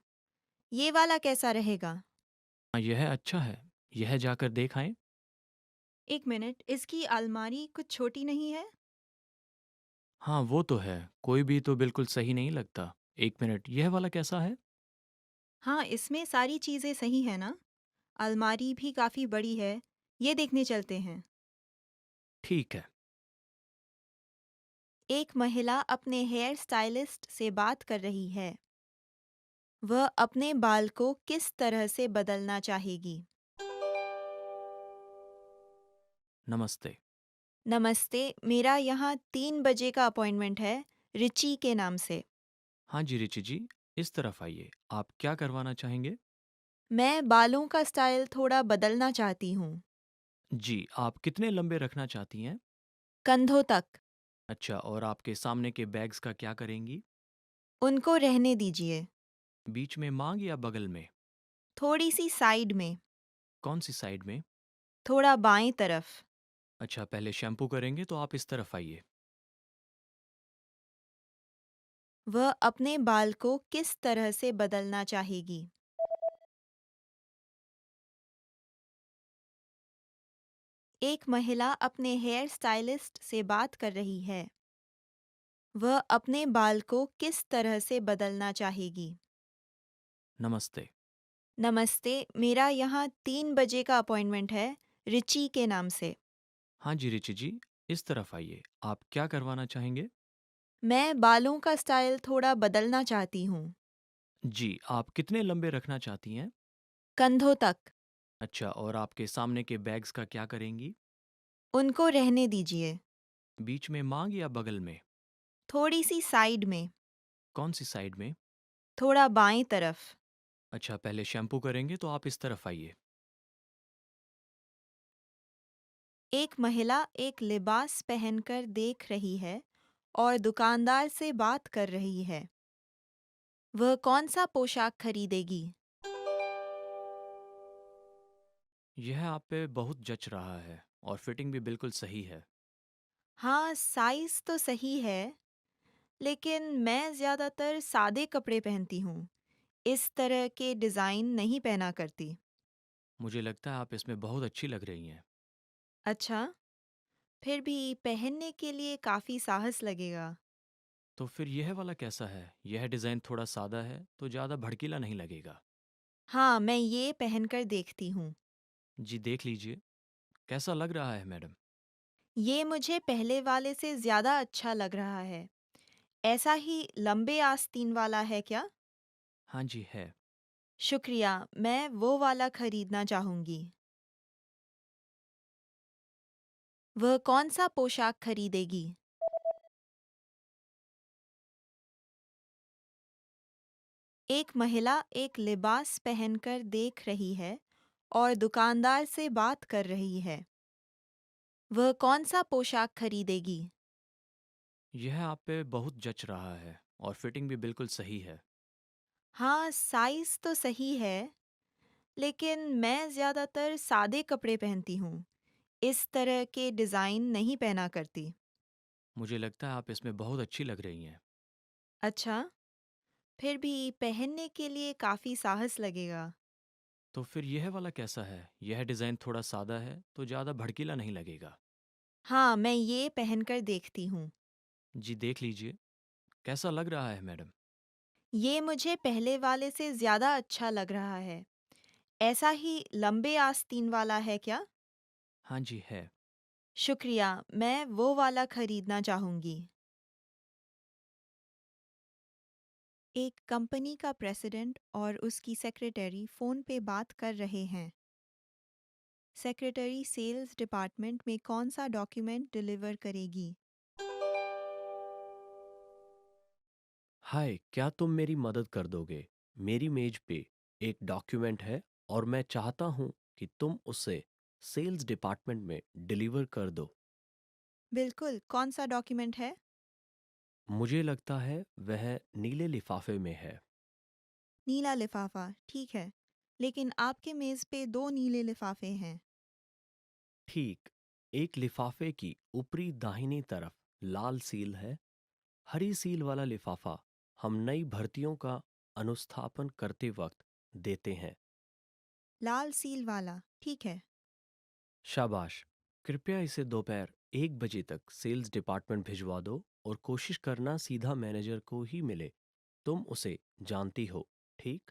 ये वाला कैसा रहेगा? हाँ, यह अच्छा है। यह जाकर देख आएं। एक मिनट, इसकी अलमारी कुछ छोटी नहीं है? हाँ, वो तो है। कोई भी तो बिल्कुल सही नहीं लगता। एक मिनट, यह वाला कैसा है? हाँ, इसमें सारी चीज़ें सही है ना? अलमारी भी काफ़ी बड़ी है। ये देखने चलते हैं। ठीक है। एक महिला अपने हेयर स्टाइलिस्ट से बात कर रही है। वह अपने बाल को किस तरह से बदलना चाहेगी? नमस्ते। नमस्ते, मेरा यहाँ 3 बजे का अपॉइंटमेंट है, रिची के नाम से। हाँ जी, रिची जी, इस तरफ आइए। आप क्या करवाना चाहेंगे? मैं बालों का स्टाइल थोड़ा बदलना चाहती हूँ। जी, आप कितने लंबे रखना चाहती हैं? कंधों तक। अच्छा, और आपके सामने के बैग्स का क्या करेंगी? उनको रहने दीजिए। बीच में मांग या बगल में? थोड़ी सी साइड में। कौन सी साइड में? थोड़ा बाएं तरफ। अच्छा, पहले शैम्पू करेंगे तो आप इस तरफ आइए। वह अपने बाल को किस तरह से बदलना चाहेगी? एक महिला अपने हेयर स्टाइलिस्ट से बात कर रही है। वह अपने बाल को किस तरह से बदलना चाहेगी? नमस्ते। नमस्ते, मेरा यहाँ 3 बजे का अपॉइंटमेंट है, रिची के नाम से। हाँ जी, रिची जी, इस तरफ आइए। आप क्या करवाना चाहेंगे? मैं बालों का स्टाइल थोड़ा बदलना चाहती हूँ। जी, आप कितने लंबे रखना चाहती हैं? कंधों तक। अच्छा, और आपके सामने के बैग्स का क्या करेंगी? उनको रहने दीजिए। बीच में मांग या बगल में? थोड़ी सी साइड में। कौन सी साइड में? थोड़ा बाएं तरफ। अच्छा, पहले शैम्पू करेंगे तो आप इस तरफ आइए। एक महिला एक लिबास पहनकर देख रही है और दुकानदार से बात कर रही है। वह कौन सा पोशाक खरीदेगी? यह आप पे बहुत जच रहा है और फिटिंग भी बिल्कुल सही है। हाँ, साइज तो सही है, लेकिन मैं ज़्यादातर सादे कपड़े पहनती हूँ। इस तरह के डिज़ाइन नहीं पहना करती। मुझे लगता है आप इसमें बहुत अच्छी लग रही हैं। अच्छा, फिर भी पहनने के लिए काफ़ी साहस लगेगा। तो फिर यह वाला कैसा है? यह डिज़ाइन थोड़ा सादा है तो ज़्यादा भड़कीला नहीं लगेगा। हाँ, मैं ये पहनकर देखती हूँ। जी देख लीजिए, कैसा लग रहा है मैडम? ये मुझे पहले वाले से ज़्यादा अच्छा लग रहा है। ऐसा ही लंबे आस्तीन वाला है क्या? हाँ जी है। शुक्रिया, मैं वो वाला खरीदना चाहूँगी। वह कौन सा पोशाक खरीदेगी? एक महिला एक लिबास पहनकर देख रही है और दुकानदार से बात कर रही है। वह कौन सा पोशाक खरीदेगी? यह आप पे बहुत जच रहा है और फिटिंग भी बिल्कुल सही है। हाँ, साइज तो सही है, लेकिन मैं ज़्यादातर सादे कपड़े पहनती हूँ। इस तरह के डिज़ाइन नहीं पहना करती। मुझे लगता है आप इसमें बहुत अच्छी लग रही हैं। अच्छा, फिर भी पहनने के लिए काफ़ी साहस लगेगा। तो फिर यह वाला कैसा है? यह डिज़ाइन थोड़ा सादा है तो ज़्यादा भड़कीला नहीं लगेगा। हाँ, मैं ये पहनकर देखती हूँ। जी देख लीजिए, कैसा लग रहा है मैडम? ये मुझे पहले वाले से ज़्यादा अच्छा लग रहा है। ऐसा ही लंबे आस्तीन वाला है क्या? हाँ जी है। शुक्रिया, मैं वो वाला खरीदना चाहूँगी। एक कंपनी का प्रेसिडेंट और उसकी सेक्रेटरी फ़ोन पे बात कर रहे हैं। सेक्रेटरी सेल्स डिपार्टमेंट में कौन सा डॉक्यूमेंट डिलीवर करेगी? हाय, क्या तुम मेरी मदद कर दोगे? मेरी मेज पे एक डॉक्यूमेंट है और मैं चाहता हूँ कि तुम उसे सेल्स डिपार्टमेंट में डिलीवर कर दो। बिल्कुल, कौन सा डॉक्यूमेंट है? मुझे लगता है वह नीले लिफाफे में है। नीला लिफाफा, ठीक है। लेकिन आपके मेज़ पे 2 नीले लिफाफे हैं। ठीक, एक लिफाफे की ऊपरी दाहिनी तरफ लाल सील है। हरी सील वाला लिफाफा हम नई भर्तियों का अनुस्थापन करते वक्त देते हैं। लाल सील वाला, ठीक है। शाबाश, कृपया इसे दोपहर 1 बजे तक सेल्स डिपार्टमेंट भिजवा दो और कोशिश करना सीधा मैनेजर को ही मिले। तुम उसे जानती हो, ठीक?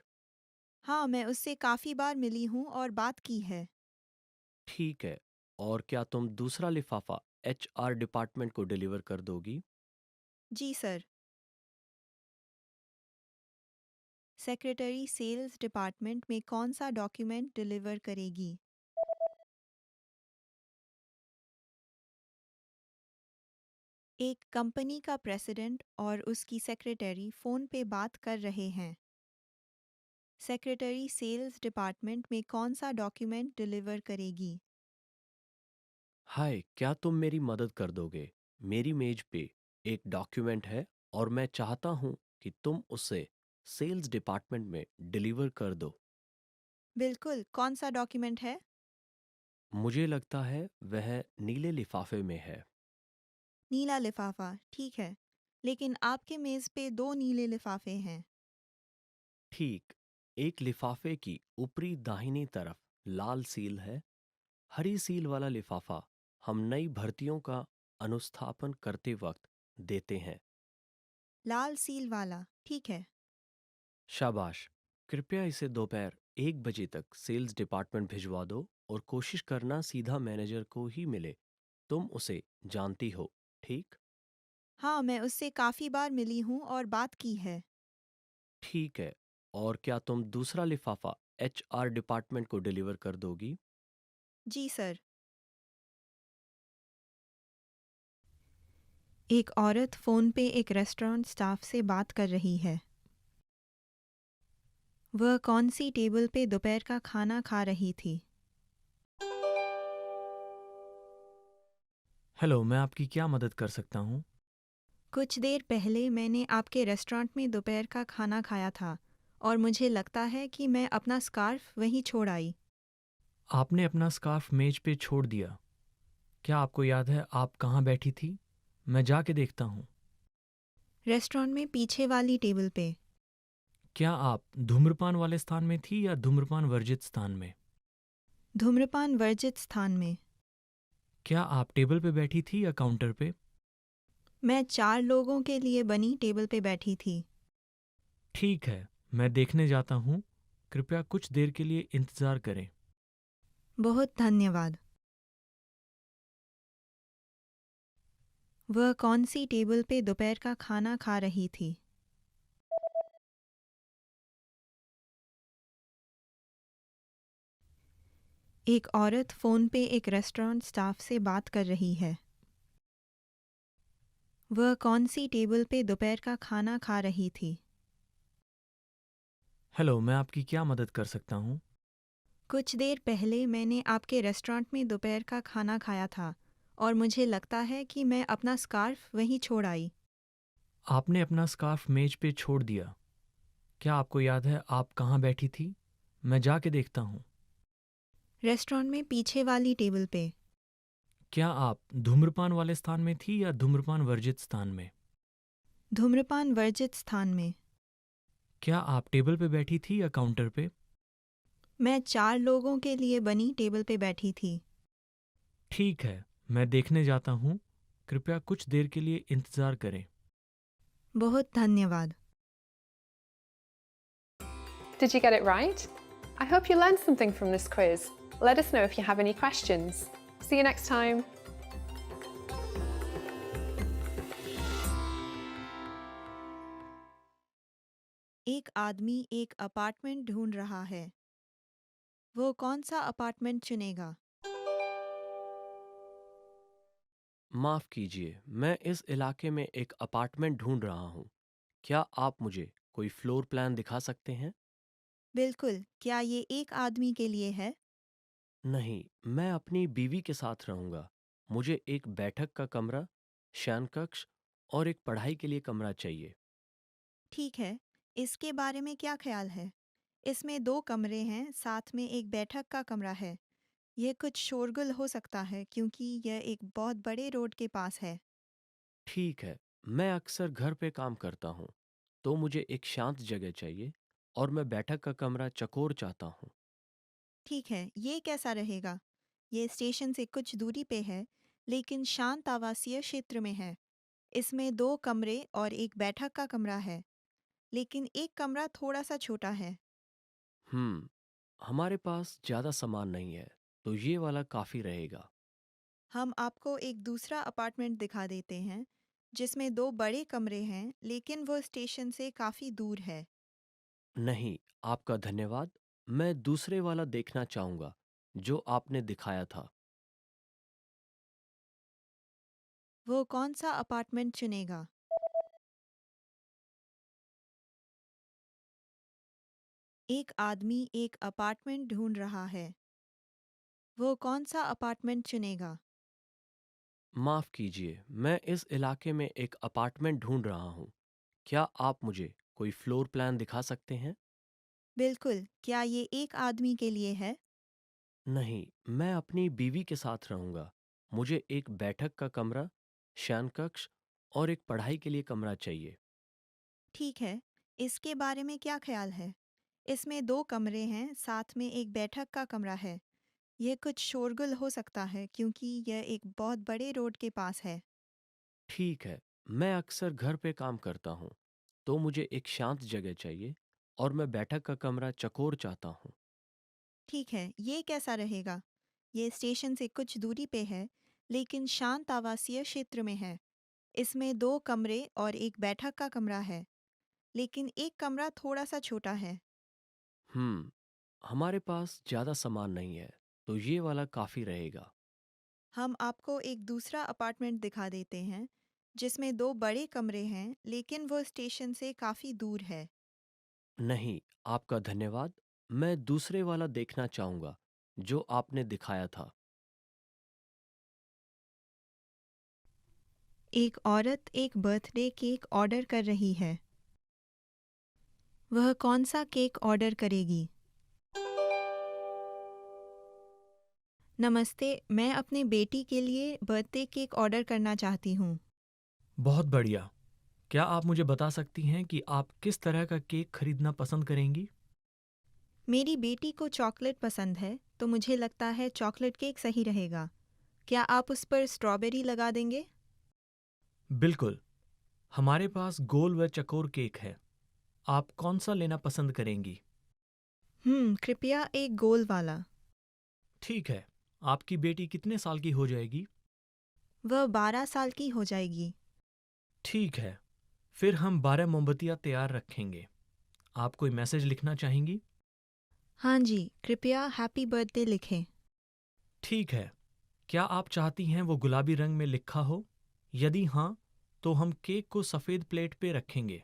हाँ, मैं उससे काफ़ी बार मिली हूँ और बात की है। ठीक है। और क्या तुम दूसरा लिफाफा HR डिपार्टमेंट को डिलीवर कर दोगी? जी सर। सेक्रेटरी सेल्स डिपार्टमेंट में कौन सा डॉक्यूमेंट डिलीवर करेगी? एक कंपनी का प्रेसिडेंट और उसकी सेक्रेटरी फ़ोन पे बात कर रहे हैं। सेक्रेटरी सेल्स डिपार्टमेंट में कौन सा डॉक्यूमेंट डिलीवर करेगी? हाय, क्या तुम मेरी मदद कर दोगे? मेरी मेज पे एक डॉक्यूमेंट है और मैं चाहता हूँ कि तुम उसे सेल्स डिपार्टमेंट में डिलीवर कर दो। बिल्कुल, कौन सा डॉक्यूमेंट है? मुझे लगता है वह नीले लिफाफे में है। नीला लिफाफा, ठीक है। लेकिन आपके मेज़ पे 2 नीले लिफाफे हैं। ठीक, एक लिफाफे की ऊपरी दाहिनी तरफ लाल सील है। हरी सील वाला लिफाफा हम नई भर्तियों का अनुस्थापन करते वक्त देते हैं। लाल सील वाला, ठीक है। शाबाश, कृपया इसे दोपहर 1 बजे तक सेल्स डिपार्टमेंट भिजवा दो और कोशिश करना सीधा मैनेजर को ही मिले। तुम उसे जानती हो, ठीक? हाँ, मैं उससे काफ़ी बार मिली हूँ और बात की है। ठीक है। और क्या तुम दूसरा लिफाफा HR डिपार्टमेंट को डिलीवर कर दोगी? जी सर। एक औरत फ़ोन पे एक रेस्टोरेंट स्टाफ से बात कर रही है। वह कौन सी टेबल पे दोपहर का खाना खा रही थी? हेलो, मैं आपकी क्या मदद कर सकता हूँ? कुछ देर पहले मैंने आपके रेस्टोरेंट में दोपहर का खाना खाया था और मुझे लगता है कि मैं अपना स्कार्फ वहीं छोड़ आई। आपने अपना स्कार्फ मेज पे छोड़ दिया। क्या आपको याद है आप कहाँ बैठी थी? मैं जाके देखता हूँ। रेस्टोरेंट में पीछे वाली टेबल पे। क्या आप धूम्रपान वाले स्थान में थी या धूम्रपान वर्जित स्थान में? धूम्रपान वर्जित स्थान में। क्या आप टेबल पे बैठी थी या काउंटर पे? मैं 4 लोगों के लिए बनी टेबल पे बैठी थी। ठीक है, मैं देखने जाता हूँ। कृपया कुछ देर के लिए इंतज़ार करें। बहुत धन्यवाद। वह कौन सी टेबल पे दोपहर का खाना खा रही थी? एक औरत फ़ोन पे एक रेस्टोरेंट स्टाफ से बात कर रही है। वह कौन सी टेबल पे दोपहर का खाना खा रही थी? हेलो, मैं आपकी क्या मदद कर सकता हूँ? कुछ देर पहले मैंने आपके रेस्टोरेंट में दोपहर का खाना खाया था और मुझे लगता है कि मैं अपना स्कार्फ वहीं छोड़ आई। आपने अपना स्कार्फ मेज पे छोड़ दिया। क्या आपको याद है आप कहाँ बैठी थी? मैं जाके देखता हूँ। रेस्टोरेंट में पीछे वाली टेबल पे। क्या आप धूम्रपान वाले स्थान में थी या धूम्रपान वर्जित स्थान में? धूम्रपान वर्जित स्थान में। क्या आप टेबल पे बैठी थी या काउंटर पे? मैं 4 लोगों के लिए बनी टेबल पे बैठी थी। ठीक है, मैं देखने जाता हूँ। कृपया कुछ देर के लिए इंतज़ार करें। बहुत धन्यवाद। Did you get it right? I hope you learned something from this quiz. Let us know if you have any questions. See you next time. एक आदमी एक अपार्टमेंट ढूंढ रहा है। वो कौन सा अपार्टमेंट चुनेगा? माफ़ कीजिए, मैं इस इलाके में एक अपार्टमेंट ढूंढ रहा हूँ। क्या आप मुझे कोई फ्लोर प्लान दिखा सकते हैं? बिल्कुल, क्या ये एक आदमी के लिए है? नहीं, मैं अपनी बीवी के साथ रहूँगा। मुझे एक बैठक का कमरा, शयन कक्ष और एक पढ़ाई के लिए कमरा चाहिए। ठीक है, इसके बारे में क्या ख्याल है? इसमें 2 कमरे हैं, साथ में एक बैठक का कमरा है। यह कुछ शोरगुल हो सकता है क्योंकि यह एक बहुत बड़े रोड के पास है। ठीक है, मैं अक्सर घर पे काम करता हूँ, तो मुझे एक शांत जगह चाहिए और मैं बैठक का कमरा चकोर चाहता हूँ। ठीक है, ये कैसा रहेगा? ये स्टेशन से कुछ दूरी पे है, लेकिन शांत आवासीय क्षेत्र में है। इसमें 2 कमरे और एक बैठक का कमरा है, लेकिन एक कमरा थोड़ा सा छोटा है। हम्म, हमारे पास ज़्यादा सामान नहीं है, तो ये वाला काफ़ी रहेगा। हम आपको एक दूसरा अपार्टमेंट दिखा देते हैं, जिसमें 2 बड़े कमरे हैं, लेकिन वो स्टेशन से काफ़ी दूर है। नहीं, आपका धन्यवाद। मैं दूसरे वाला देखना चाहूँगा, जो आपने दिखाया था। वो कौन सा अपार्टमेंट चुनेगा? एक आदमी एक अपार्टमेंट ढूंढ रहा है। वो कौन सा अपार्टमेंट चुनेगा? माफ़ कीजिए, मैं इस इलाके में एक अपार्टमेंट ढूंढ रहा हूँ। क्या आप मुझे कोई फ्लोर प्लान दिखा सकते हैं? बिल्कुल, क्या ये एक आदमी के लिए है? नहीं, मैं अपनी बीवी के साथ रहूँगा। मुझे एक बैठक का कमरा, शयन कक्ष और एक पढ़ाई के लिए कमरा चाहिए। ठीक है, इसके बारे में क्या ख्याल है? इसमें 2 कमरे हैं, साथ में एक बैठक का कमरा है। यह कुछ शोरगुल हो सकता है क्योंकि यह एक बहुत बड़े रोड के पास है। ठीक है, मैं अक्सर घर पे काम करता हूँ, तो मुझे एक शांत जगह चाहिए और मैं बैठक का कमरा चकोर चाहता हूँ। ठीक है, ये कैसा रहेगा? ये स्टेशन से कुछ दूरी पे है, लेकिन शांत आवासीय क्षेत्र में है। इसमें 2 कमरे और एक बैठक का कमरा है, लेकिन एक कमरा थोड़ा सा छोटा है। हम्म, हमारे पास ज़्यादा सामान नहीं है, तो ये वाला काफ़ी रहेगा। हम आपको एक दूसरा अपार्टमेंट दिखा देते हैं, जिसमें 2 बड़े कमरे हैं, लेकिन वो स्टेशन से काफ़ी दूर है। नहीं, आपका धन्यवाद। मैं दूसरे वाला देखना चाहूँगा, जो आपने दिखाया था। एक औरत एक बर्थडे केक ऑर्डर कर रही है। वह कौन सा केक ऑर्डर करेगी? नमस्ते, मैं अपने बेटी के लिए बर्थडे केक ऑर्डर करना चाहती हूँ। बहुत बढ़िया। क्या आप मुझे बता सकती हैं कि आप किस तरह का केक खरीदना पसंद करेंगी? मेरी बेटी को चॉकलेट पसंद है, तो मुझे लगता है चॉकलेट केक सही रहेगा। क्या आप उस पर स्ट्रॉबेरी लगा देंगे? बिल्कुल। हमारे पास गोल व चकोर केक है। आप कौन सा लेना पसंद करेंगी? कृपया एक गोल वाला। ठीक है। आपकी बेटी कितने साल की हो जाएगी? वह 12 साल की हो जाएगी। ठीक है। फिर हम 12 मोमबत्तियां तैयार रखेंगे। आप कोई मैसेज लिखना चाहेंगी? हाँ जी, कृपया हैप्पी बर्थडे लिखें। ठीक है। क्या आप चाहती हैं वो गुलाबी रंग में लिखा हो? यदि हाँ, तो हम केक को सफ़ेद प्लेट पे रखेंगे।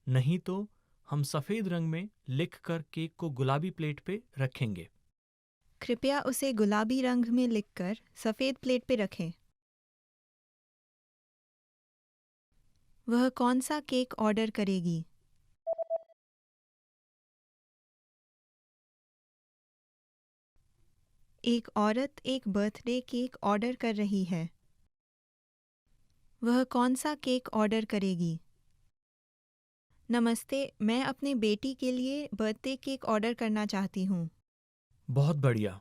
नहीं तो हम सफ़ेद रंग में लिखकर केक को गुलाबी प्लेट पे रखेंगे। कृपया उसे गुलाबी रंग में लिखकर सफ़ेद प्लेट पे रखें। वह कौन सा केक ऑर्डर करेगी? एक औरत एक बर्थडे केक ऑर्डर कर रही है। वह कौन सा केक ऑर्डर करेगी? नमस्ते, मैं अपने बेटी के लिए बर्थडे केक ऑर्डर करना चाहती हूँ। बहुत बढ़िया।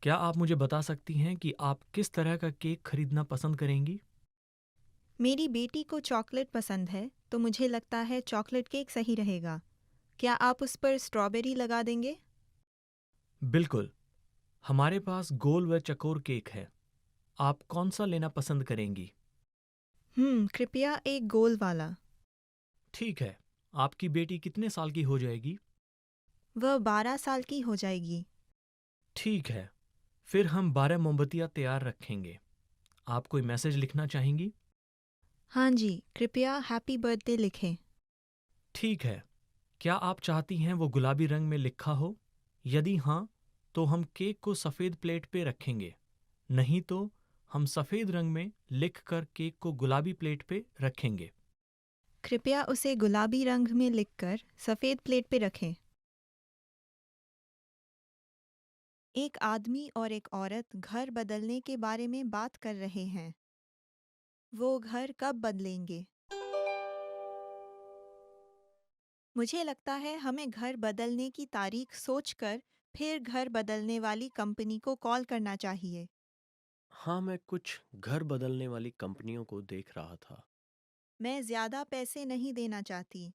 क्या आप मुझे बता सकती हैं कि आप किस तरह का केक खरीदना पसंद करेंगी? मेरी बेटी को चॉकलेट पसंद है, तो मुझे लगता है चॉकलेट केक सही रहेगा। क्या आप उस पर स्ट्रॉबेरी लगा देंगे? बिल्कुल। हमारे पास गोल व चकोर केक है। आप कौन सा लेना पसंद करेंगी? कृपया एक गोल वाला। ठीक है। आपकी बेटी कितने साल की हो जाएगी? वह 12 साल की हो जाएगी। ठीक है। फिर हम 12 मोमबत्तियां तैयार रखेंगे। आप कोई मैसेज लिखना चाहेंगी? हाँ जी, कृपया हैप्पी बर्थडे लिखें। ठीक है। क्या आप चाहती हैं वो गुलाबी रंग में लिखा हो? यदि हाँ, तो हम केक को सफ़ेद प्लेट पे रखेंगे। नहीं तो हम सफ़ेद रंग में लिखकर केक को गुलाबी प्लेट पे रखेंगे। कृपया उसे गुलाबी रंग में लिखकर सफ़ेद प्लेट पे रखें। एक आदमी और एक औरत घर बदलने के बारे में बात कर रहे हैं। वो घर कब बदलेंगे? मुझे लगता है हमें घर बदलने की तारीख सोचकर फिर घर बदलने वाली कंपनी को कॉल करना चाहिए। हाँ, मैं कुछ घर बदलने वाली कंपनियों को देख रहा था। मैं ज़्यादा पैसे नहीं देना चाहती।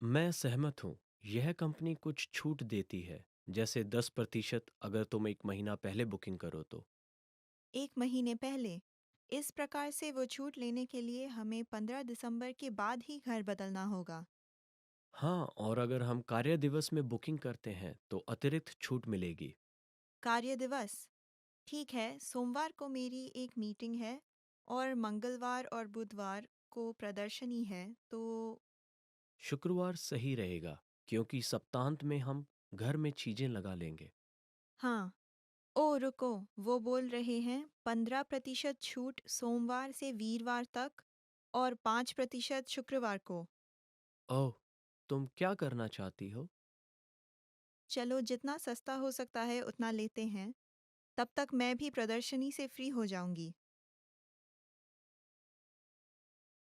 मैं सहमत हूँ। यह कंपनी कुछ छूट देती है, जैसे 10% अगर तुम 1 महीना पहले बुकिंग करो तो। 1 महीने पहले। इस प्रकार से वो छूट लेने के लिए हमें 15 दिसंबर के बाद ही घर बदलना होगा। हाँ, और अगर हम कार्य दिवस में बुकिंग करते हैं तो अतिरिक्त छूट मिलेगी। कार्य दिवस। ठीक है, सोमवार को मेरी एक मीटिंग है और मंगलवार और बुधवार को प्रदर्शनी है, तो शुक्रवार सही रहेगा, क्योंकि सप्तांत में हम घर में चीजें लगा लेंगे। हाँ। ओ रुको, वो बोल रहे हैं 15% छूट सोमवार से वीरवार तक और 5% शुक्रवार को। ओह, तुम क्या करना चाहती हो? चलो, जितना सस्ता हो सकता है उतना लेते हैं। तब तक मैं भी प्रदर्शनी से फ्री हो जाऊंगी।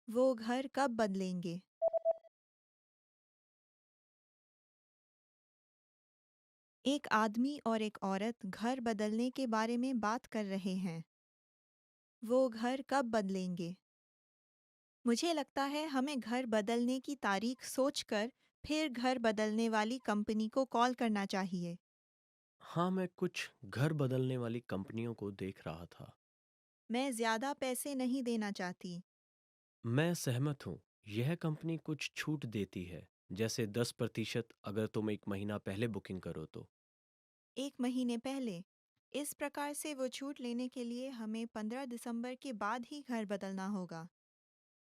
वो घर कब बदलेंगे? एक आदमी और एक औरत घर बदलने के बारे में बात कर रहे हैं। वो घर कब बदलेंगे? मुझे लगता है हमें घर बदलने की तारीख सोचकर फिर घर बदलने वाली कंपनी को कॉल करना चाहिए। हाँ, मैं कुछ घर बदलने वाली कंपनियों को देख रहा था। मैं ज़्यादा पैसे नहीं देना चाहती। मैं सहमत हूँ। यह कंपनी कुछ छूट देती है, जैसे 10% अगर तुम 1 महीना पहले बुकिंग करो तो। 1 महीने पहले। इस प्रकार से वो छूट लेने के लिए हमें 15 दिसंबर के बाद ही घर बदलना होगा।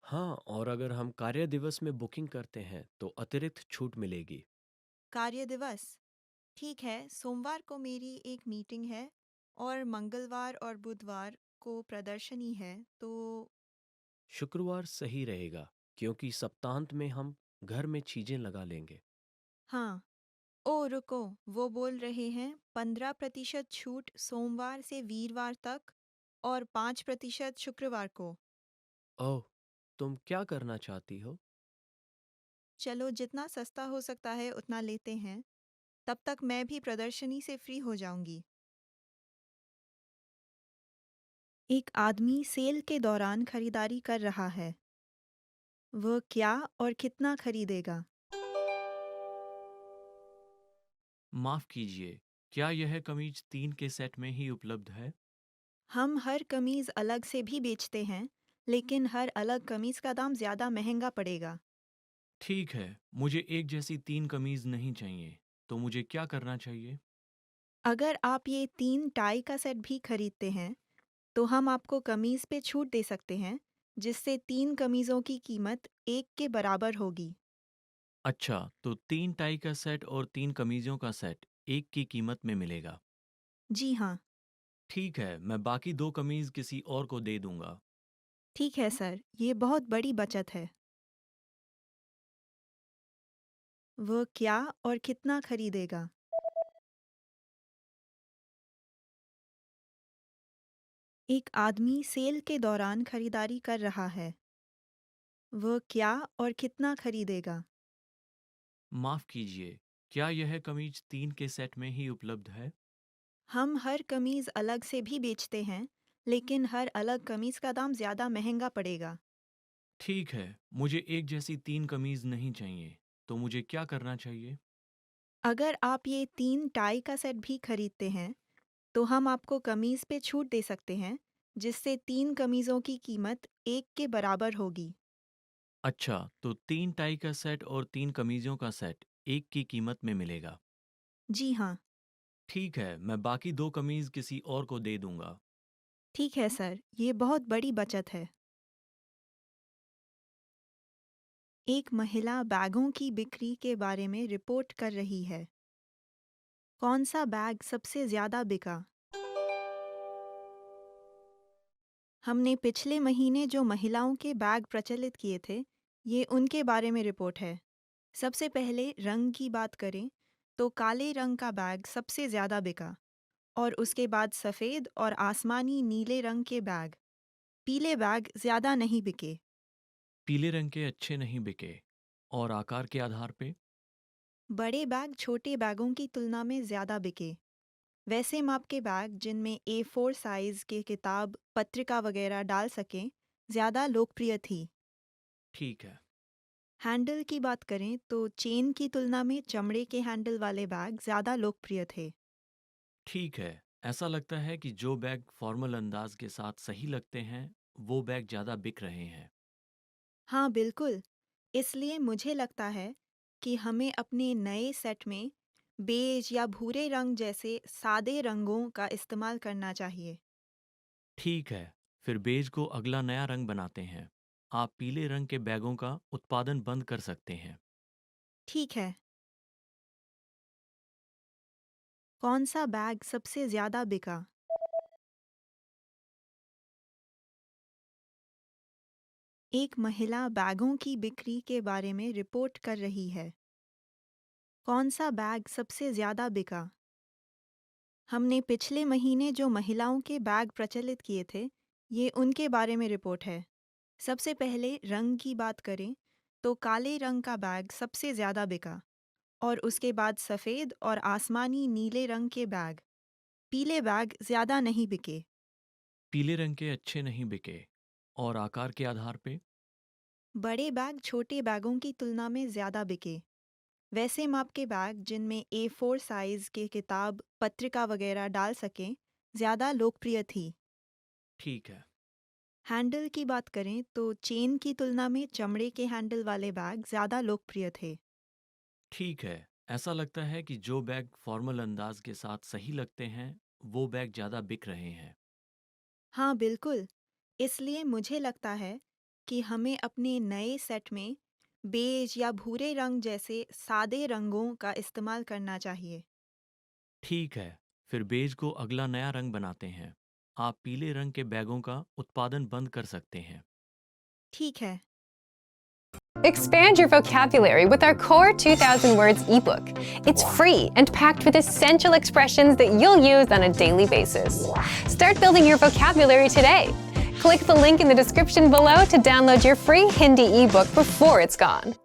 हाँ, और अगर हम कार्य दिवस में बुकिंग करते हैं तो अतिरिक्त छूट मिलेगी। कार्य दिवस। ठीक है, सोमवार को मेरी एक मीटिंग है और मंगलवार और बुधवार को प्रदर्शनी है, तो शुक्रवार सही रहेगा क्योंकि सप्तांत में हम घर में चीजें लगा लेंगे। हाँ। ओ रुको, वो बोल रहे हैं 15% छूट सोमवार से वीरवार तक और 5% शुक्रवार को। ओह, तुम क्या करना चाहती हो? चलो जितना सस्ता हो सकता है उतना लेते हैं, तब तक मैं भी प्रदर्शनी से फ्री हो जाऊंगी। एक आदमी सेल के दौरान खरीदारी कर रहा है। वह क्या और कितना खरीदेगा? माफ कीजिए, क्या यह कमीज 3 के सेट में ही उपलब्ध है? हम हर कमीज अलग से भी बेचते हैं, लेकिन हर अलग कमीज का दाम ज्यादा महंगा पड़ेगा। ठीक है, मुझे एक जैसी 3 कमीज नहीं चाहिए, तो मुझे क्या करना चाहिए? अगर आप ये 3 टाई का सेट भी खरीदते हैं, तो हम आपको कमीज पे छूट दे सकते हैं, जिससे 3 कमीजों की कीमत एक के बराबर होगी। अच्छा, तो 3 टाई का सेट और 3 कमीजों का सेट एक की कीमत में मिलेगा। जी हाँ। ठीक है, मैं बाकी 2 कमीज किसी और को दे दूंगा। ठीक है सर, ये बहुत बड़ी बचत है। वह क्या और कितना खरीदेगा? एक आदमी सेल के दौरान खरीदारी कर रहा है। वह क्या और कितना खरीदेगा? माफ कीजिए, क्या यह कमीज 3 के सेट में ही उपलब्ध है? हम हर कमीज अलग से भी बेचते हैं, लेकिन हर अलग कमीज का दाम ज्यादा महंगा पड़ेगा। ठीक है, मुझे एक जैसी 3 कमीज नहीं चाहिए, तो मुझे क्या करना चाहिए? अगर आप ये 3 टाई का सेट भी खरीदते हैं, तो हम आपको कमीज पे छूट दे सकते हैं, जिससे 3 कमीजों की कीमत एक के बराबर होगी। अच्छा, तो 3 टाई का सेट और 3 कमीजों का सेट एक की कीमत में मिलेगा। जी हाँ। ठीक है, मैं बाकी 2 कमीज किसी और को दे दूंगा। ठीक है सर, ये बहुत बड़ी बचत है। एक महिला बैगों की बिक्री के बारे में रिपोर्ट कर रही है। कौन सा बैग सबसे ज्यादा बिका? हमने पिछले महीने जो महिलाओं के बैग प्रचलित किए थे, ये उनके बारे में रिपोर्ट है। सबसे पहले रंग की बात करें, तो काले रंग का बैग सबसे ज्यादा बिका और उसके बाद सफेद और आसमानी नीले रंग के बैग। पीले बैग ज्यादा नहीं बिके। पीले रंग के अच्छे नहीं बिके और आकार के आधार पे? बड़े बैग छोटे बैगों की तुलना में ज्यादा बिके। वैसे माप के बैग जिनमें A4 साइज के किताब, पत्रिका वगैरह डाल सकें, ज्यादा लोकप्रिय थी। ठीक है। हैंडल की बात करें तो चेन की तुलना में चमड़े के हैंडल वाले बैग ज्यादा लोकप्रिय थे। ठीक है, ऐसा लगता है कि जो बैग फॉर्मल अंदाज के साथ सही लगते हैं, वो बैग ज़्यादा बिक रहे हैं। हाँ बिल्कुल। इसलिए मुझे लगता है कि हमें अपने नए सेट में बेज या भूरे रंग जैसे सादे रंगों का इस्तेमाल करना चाहिए। ठीक है, फिर बेज को अगला नया रंग बनाते हैं। आप पीले रंग के बैगों का उत्पादन बंद कर सकते हैं। ठीक है। कौन सा बैग सबसे ज्यादा बिका? एक महिला बैगों की बिक्री के बारे में रिपोर्ट कर रही है। कौन सा बैग सबसे ज्यादा बिका? हमने पिछले महीने जो महिलाओं के बैग प्रचलित किए थे, ये उनके बारे में रिपोर्ट है। सबसे पहले रंग की बात करें, तो काले रंग का बैग सबसे ज्यादा बिका और उसके बाद सफेद और आसमानी नीले रंग के बैग। पीले बैग ज्यादा नहीं बिके। पीले रंग के अच्छे नहीं बिके और आकार के आधार पे? बड़े बैग छोटे बैगों की तुलना में ज्यादा बिके। वैसे माप के बैग जिनमें A4 साइज के किताब, पत्रिका वगैरह डाल सकें, ज्यादा लोकप्रिय थी। ठीक है। हैंडल की बात करें तो चेन की तुलना में चमड़े के हैंडल वाले बैग ज्यादा लोकप्रिय थे। ठीक है, ऐसा लगता है कि जो बैग फॉर्मल अंदाज के साथ सही लगते हैं, वो बैग ज़्यादा बिक रहे हैं। हाँ बिल्कुल। इसलिए मुझे लगता है कि हमें अपने नए सेट में बेज या भूरे रंग जैसे सादे रंगों का इस्तेमाल करना चाहिए। ठीक है, फिर बेज को अगला नया रंग बनाते हैं। आप पीले रंग के बैगों का उत्पादन बंद कर सकते हैं। ठीक है। Expand your vocabulary with our Core 2000 Words ebook. It's free and packed with essential expressions that you'll use on a daily basis. Start building your vocabulary today. Click the link in the description below to download your free Hindi ebook before it's gone.